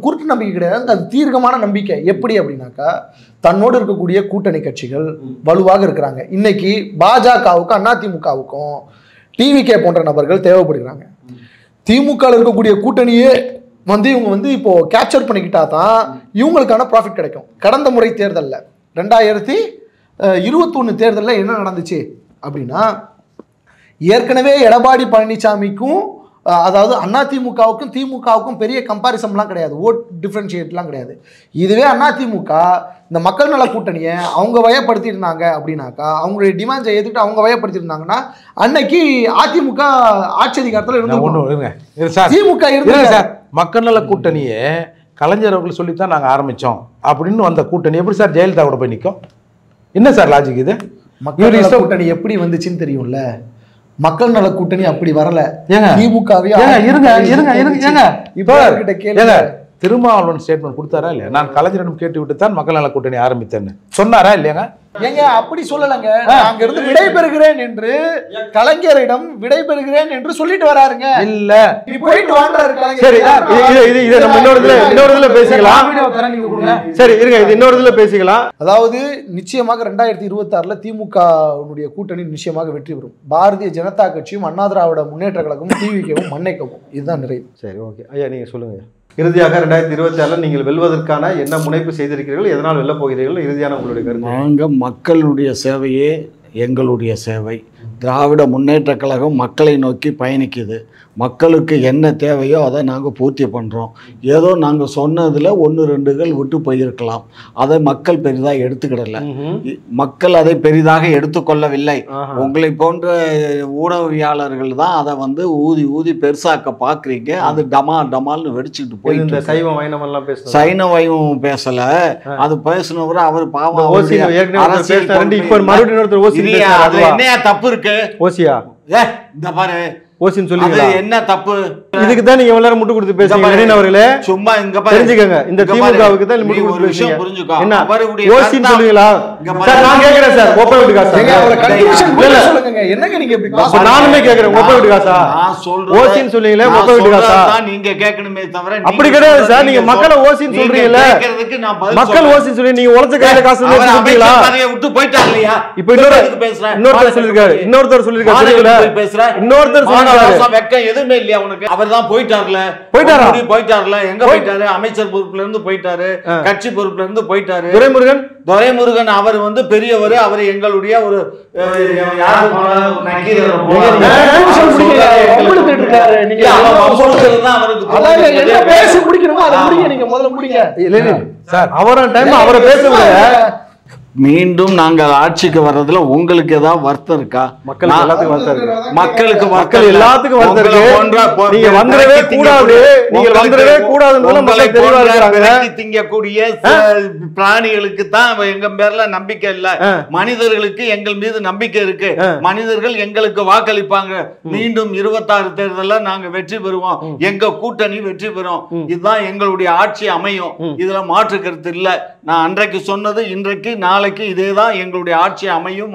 குருட்டு நம்பிக்கை கிடையாது, அது தீர்க்கமான நம்பிக்கை. எப்படி அப்படின்னாக்கா, தன்னோடு இருக்கக்கூடிய கூட்டணி கட்சிகள் வலுவாக இருக்கிறாங்க. இன்னைக்கு பாஜகவுக்கும் அதிமுகவுக்கும் டிவிகே போன்ற நபர்கள் தேவைப்படுகிறாங்க. திமுக இருக்கக்கூடிய கூட்டணியே இவங்க இப்போ கேப்சர் பண்ணிக்கிட்டா தான் இவங்களுக்கான ப்ராஃபிட் கிடைக்கும். கடந்த முறை தேர்தலில் 2021 தேர்தலில் என்ன நடந்துச்சு அப்படின்னா, ஏற்கனவே எடப்பாடி பழனிசாமிக்கும் அதாவது அதிமுகவுக்கும் திமுகவுக்கும் பெரிய கம்பாரிசன்லாம் கிடையாது, ஓட் டிஃப்ரென்ஷியேட்லாம் கிடையாது. இதுவே அதிமுக இந்த மக்கள் நல கூட்டணியை அவங்க வயப்படுத்தியிருந்தாங்க அப்படின்னாக்கா, அவங்களுடைய டிமாண்ட்ஸை ஏற்றுக்கிட்டு அவங்க வயப்படுத்தியிருந்தாங்கன்னா அன்னைக்கு அதிமுக ஆட்சி அதிகாரத்தில் இருந்து திமுக இருந்து சார். மக்கள் நல கூட்டணியை கலைஞர் அவர்கள் சொல்லித்தான் நாங்கள் ஆரம்பித்தோம் அப்படின்னு வந்த கூட்டணி எப்படி சார் ஜெயலலிதா கூட போய் நிற்கும்? என்ன சார் லாஜிக் இது? மக்கள் நல கூட்டணி எப்படி வந்துச்சுன்னு தெரியும்ல, மக்கள் நல கூட்டணி அப்படி வரல. திமுகவே திருமாவளவன் ஸ்டேட்மெண்ட் கொடுத்தாரா இல்லையா? நான் கலைஞரிடம் கேட்டு விட்டு தான் மக்கள் நல கூட்டணி ஆரம்பித்தேன்னு சொன்னாரா இல்லையாங்க? ஏங்க அப்படி சொல்லலங்க, அங்க இருந்து விடைபெறுகிறேன் என்று கலைஞரிடம் விடைபெறுகிறேன் என்று சொல்லிட்டு வராருங்க. இல்ல போயிட்டு வாங்குறாரு கலைஞர். சரி, இது நம்ம இன்னொரு இதுல பேசிக்கலாம். சரி இருங்க, இது இன்னொரு இதுல பேசிக்கலாம். அதாவது நிச்சயமாக 2026 திமுக கூட்டணி நிச்சயமாக வெற்றி பெறும். பாரதிய ஜனதா கட்சியும் அண்ணா திராவிட முன்னேற்ற கழகமும் டிவிகேவும் மண்ணைக்கவும், இதுதான் நிறைவு. சரி ஓகே ஐயா, நீங்க சொல்லுங்க. இறுதியாக 2026 நீங்கள் வெல்வதற்கான என்ன முனைப்பு செய்திருக்கிறீர்கள், எதனால் வெல்ல போகிறீர்கள், இறுதியான உங்களுடைய கருத்து? நாங்கள் மக்களுடைய சேவையே எங்களுடைய சேவை. திராவிட முன்னேற்ற கழகம் மக்களை நோக்கி பயணிக்குது. மக்களுக்கு என்ன தேவையோ அதை நாங்கள் பூர்த்தி பண்ணுறோம். ஏதோ நாங்கள் சொன்னதில் 1-2கள் விட்டு போயிருக்கலாம், அதை மக்கள் பெரிதாக எடுத்துக்கிடலை. மக்கள் அதை பெரிதாக எடுத்துக்கொள்ளவில்லை. உங்களை போன்ற ஊடகவியாளர்கள் தான் அதை ஊதி ஊதி பெருசாக்க பார்க்குறீங்க. அது டமால்னு வெடிச்சுக்கிட்டு போய் இந்த சைவ வைணவெல்லாம் பேச சைன வைணவம் பேசலை. அது பேசினவரை அவர் பாவம் என்னையா தப்பு இருக்கு? ஓசியா இந்த பாரு ஓசின்னு சொல்லி என்ன தப்பு? இதுக்கு தான் நீங்க எல்லாரும் முட்டு கொடுத்து பேசுறீங்க லெனின் அவர்களே. சும்மா இங்க தெரிஞ்சுக்கங்க, இந்த திமுகவுக்கு தான் முட்டு கொடுத்து பேசுறீங்க. புரிஞ்சுக்கோ. என்ன ஓசின்னு சொல்லுவீங்களா சார்? நான் கேக்குறேன் சார், ஓப்பன் விட்டு காசா? சொல்லுங்க, என்னங்க நீங்க இப்படி காசு? நானுமே கேக்குறேன், ஓப்பன் விட்டு காசா? நான் சொல்றேன் ஓசின்னு சொல்லுவீங்களே, ஓப்பன் விட்டு காசா? நீங்க கேட்கணுமே தவிர அப்படி கிடையாது சார். நீங்க மக்களை ஓசின்னு சொல்றீங்கல, மக்கள் ஓசின்னு சொல்லி நீங்க உழைச்ச கையில காசு சொல்றீங்களா? அதை விட்டு போயிட்டாங்க இல்லையா? இப்போ இன்னொருத்தர் சொல்லிருக்காரு, இன்னொருத்தர் வெக்கம் எதுவுமே இல்லையா உனக்கு? அவர் தான் போயிட்டார்ல, எங்க போயிட்டாரு? அமைச்சர் பொறுப்புல இருந்து போயிட்டாரு, கட்சி பொறுப்புல இருந்து போயிட்டாரு. துரைமுருகன் அவர் பெரியவர், அவர் எங்களுடைய ஒரு அவரை பேச மீண்டும் நாங்கள் ஆட்சிக்கு வர்றதுல உங்களுக்கு ஏதாவது வருத்தம் இருக்கா? மக்கள் எல்லாத்துக்கும் வருத்தம் இருக்கு. மக்கள் எல்லாத்துக்கும் வருத்தம் இருக்கு. நீங்க வந்துடவே கூடாது, நீங்க வந்துடவே கூடாதுன்னு திங்கக்கூடிய பிராணிகளுக்கு தான் எங்க பேர்ல நம்பிக்கை இல்ல. மனிதர்களுக்கு எங்கள் மீது நம்பிக்கை இருக்கு. மனிதர்கள் எங்களுக்கு வாக்களிப்பாங்க. மீண்டும் 26 தேர்தலில் நாங்க வெற்றி பெறுவோம். எங்க கூட்டணி வெற்றி பெறும். இதுதான் எங்களுடைய ஆட்சி அமையும். இதுல மாற்று கருத்து இல்ல. நான் அன்றைக்கு சொன்னது இன்றைக்கு நாளைக்கு இதேதான் எங்களுடைய ஆட்சி அமையும்.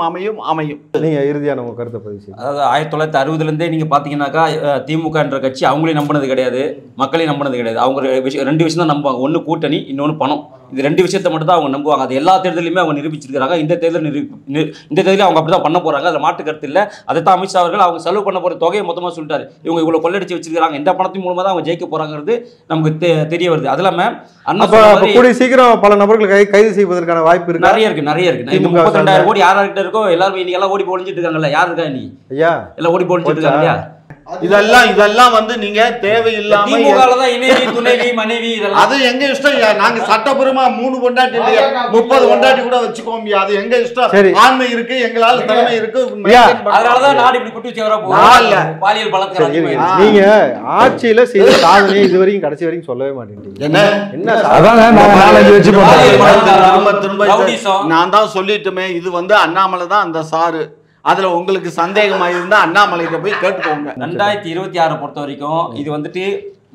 நீங்க இறுதியான உங்க கருத்தை பதிவு செய்யுங்க. அதாவது 1960 இருந்தே நீங்க பாத்தீங்கன்னாக்கா திமுக என்ற கட்சி அவங்களையும் நம்பினது கிடையாது, மக்களையும் நம்பினது கிடையாது. அவங்க 2 விஷயம் தான் நம்புவாங்க, ஒன்னு கூட்டணி, இன்னொன்னு பணம். இது 2 விஷயத்தை மட்டும் தான் அவங்க நம்புவாங்க. அது எல்லா தேர்தலையுமே அவங்க நிரூபிச்சிருக்காங்க. இந்த தேர்தலில் அவங்க அப்படிதான் பண்ண போறாங்க, அதுல மாற்று கருத்து இல்லை. அதை தான் அமித்ஷா அவர்கள் அவங்க செலவு பண்ண போற தொகையை மொத்தமா சொல்லிட்டாரு. இவங்க இவ்வளவு கொள்ளடிச்சு வச்சிருக்காங்க, இந்த பணத்தின் மூலமா தான் அவங்க ஜெயிக்க போறாங்கிறது நமக்கு தெரிய வருது. அது இல்லாம கூடிய சீக்கிரம் பல நபர்கள் கைது செய்வதற்கான வாய்ப்பு இருக்கு. நிறைய இருக்கு. இந்த 32,000 கோடி யார்கிட்ட இருக்கோ எல்லாரும் இன்னைக்கு எல்லாம் ஓடி போலிஞ்சிட்டு இருக்காங்கல்ல. யாரு இருக்கா நீ? ஐயா எல்லாம் ஓடி போலிஞ்சிட்டு இருக்காங்க இல்லையா? இதெல்லாம் வந்து நீங்க தேவையில்லாம திமுகல தான் இணைவி துணைவி மனைவி இதெல்லாம் அது எங்க இஷ்டம். நாங்க சட்டபூர்வமா 3 பொண்டாட்டி இல்லையா 30 பொண்டாட்டி கூட வச்சுக்கோங்க. அது எங்க இஷ்டம். ஆண்மை இருக்கு, எங்களால திறமை இருக்கு. அதனாலதான் நாடு இப்படி குட்டி சேவரா போகுது. பாலியல் பலாத்காரம். நீங்க ஆட்சியில செய்த சாதனை இது வரைக்கும் கடைசி வரைக்கும் சொல்லவே மாட்டேங்கிறீங்க. என்ன அதாங்க நான் 4-5 வச்சு திரும்ப நான் தான் சொல்லிட்டுமே. இது வந்து அண்ணாமலை தான் அந்த சாரு. அதுல உங்களுக்கு சந்தேகமா இருந்தா அண்ணாமலைகிட்ட போய் கேட்டுக்கோங்க. 2026 பொறுத்த வரைக்கும் இது வந்துட்டு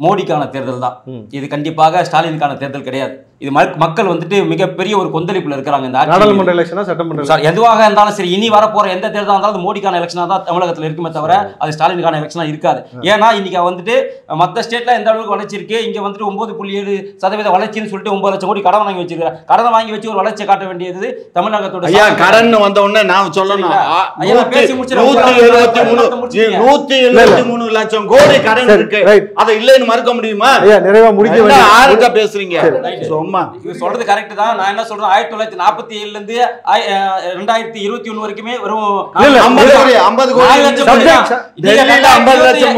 மோடிக்கான தேர்தல் தான். இது கண்டிப்பாக ஸ்டாலினுக்கான தேர்தல் கிடையாது. இது மக்கள் வந்துட்டு மிகப்பெரிய ஒரு கொந்தளிப்புல இருக்கிறாங்க. இந்த நாடாளுமன்ற எலெக்ஷனா சட்டமன்ற எதுவாக இருந்தாலும் சரி, இனி வரப்போற எந்த தேர்தலாக இருந்தாலும் மோடிக்கான எலெக்ஷனா தான் தமிழகத்தில் இருக்குமே தவிர அது ஸ்டாலினுக்கான எலெக்ஷனா இருக்காது. ஏன்னா இன்னைக்கு வந்துட்டு மற்ற ஸ்டேட்ல எந்த அளவுக்கு வளர்ச்சி இருக்கு, இங்க வந்துட்டு 9.7% வளர்ச்சின்னு சொல்லிட்டு 9 லட்சம் கோடி கடன் வாங்கி வச்சிருக்காங்க. கடன் வாங்கி வச்சு ஒரு வளர்ச்சியை காட்ட வேண்டியது தமிழகத்தோட. கடன் வந்த உடனே நான் சொல்லணும் 173 லட்சம் கோடி கடன் இருக்கு. அதை இல்லைன்னு மறுக்க முடியுமா? நிறைவா முடிக்க யாருக்கா பேசுறீங்க? சொல்றது கரெக்ட் தான். நான் என்ன சொல்றேன், 1947 இருந்து 2021 வரைக்குமே வெறும் 50 கோடி 50 லட்சம்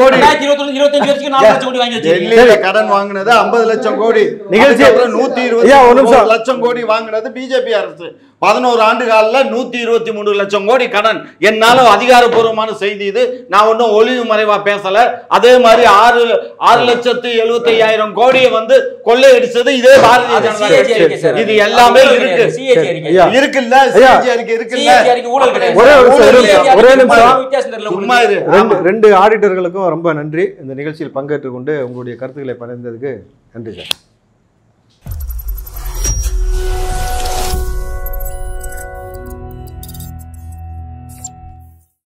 கோடி வாங்கி டெல்லியில கடன் வாங்குனது 50 லட்சம் கோடி. நிகழ்ச்சி 120 லட்சம் கோடி வாங்குனது பிஜேபி அரசு. 11 ஆண்டு காலில் 123 லட்சம் கோடி கடன். என்னால அதிகாரப்பூர்வமான செய்தி இது. நான் ஒன்றும் ஒளிவு மறைவா பேசல. அதே மாதிரி 6,75,000 கோடியை வந்து கொள்ளையடிச்சது இதே பாரதிய ஜனதா கட்சி. இது எல்லாமே இருக்கு இருக்குல்ல. ஒரே நிமிஷம் சும்மா இரு. 2 ஆடிட்டர்களுக்கும் ரொம்ப நன்றி. இந்த நிகழ்ச்சியில் பங்கேற்றுக் கொண்டு உங்களுடைய கருத்துக்களை பகிர்ந்ததுக்கு நன்றி சார்.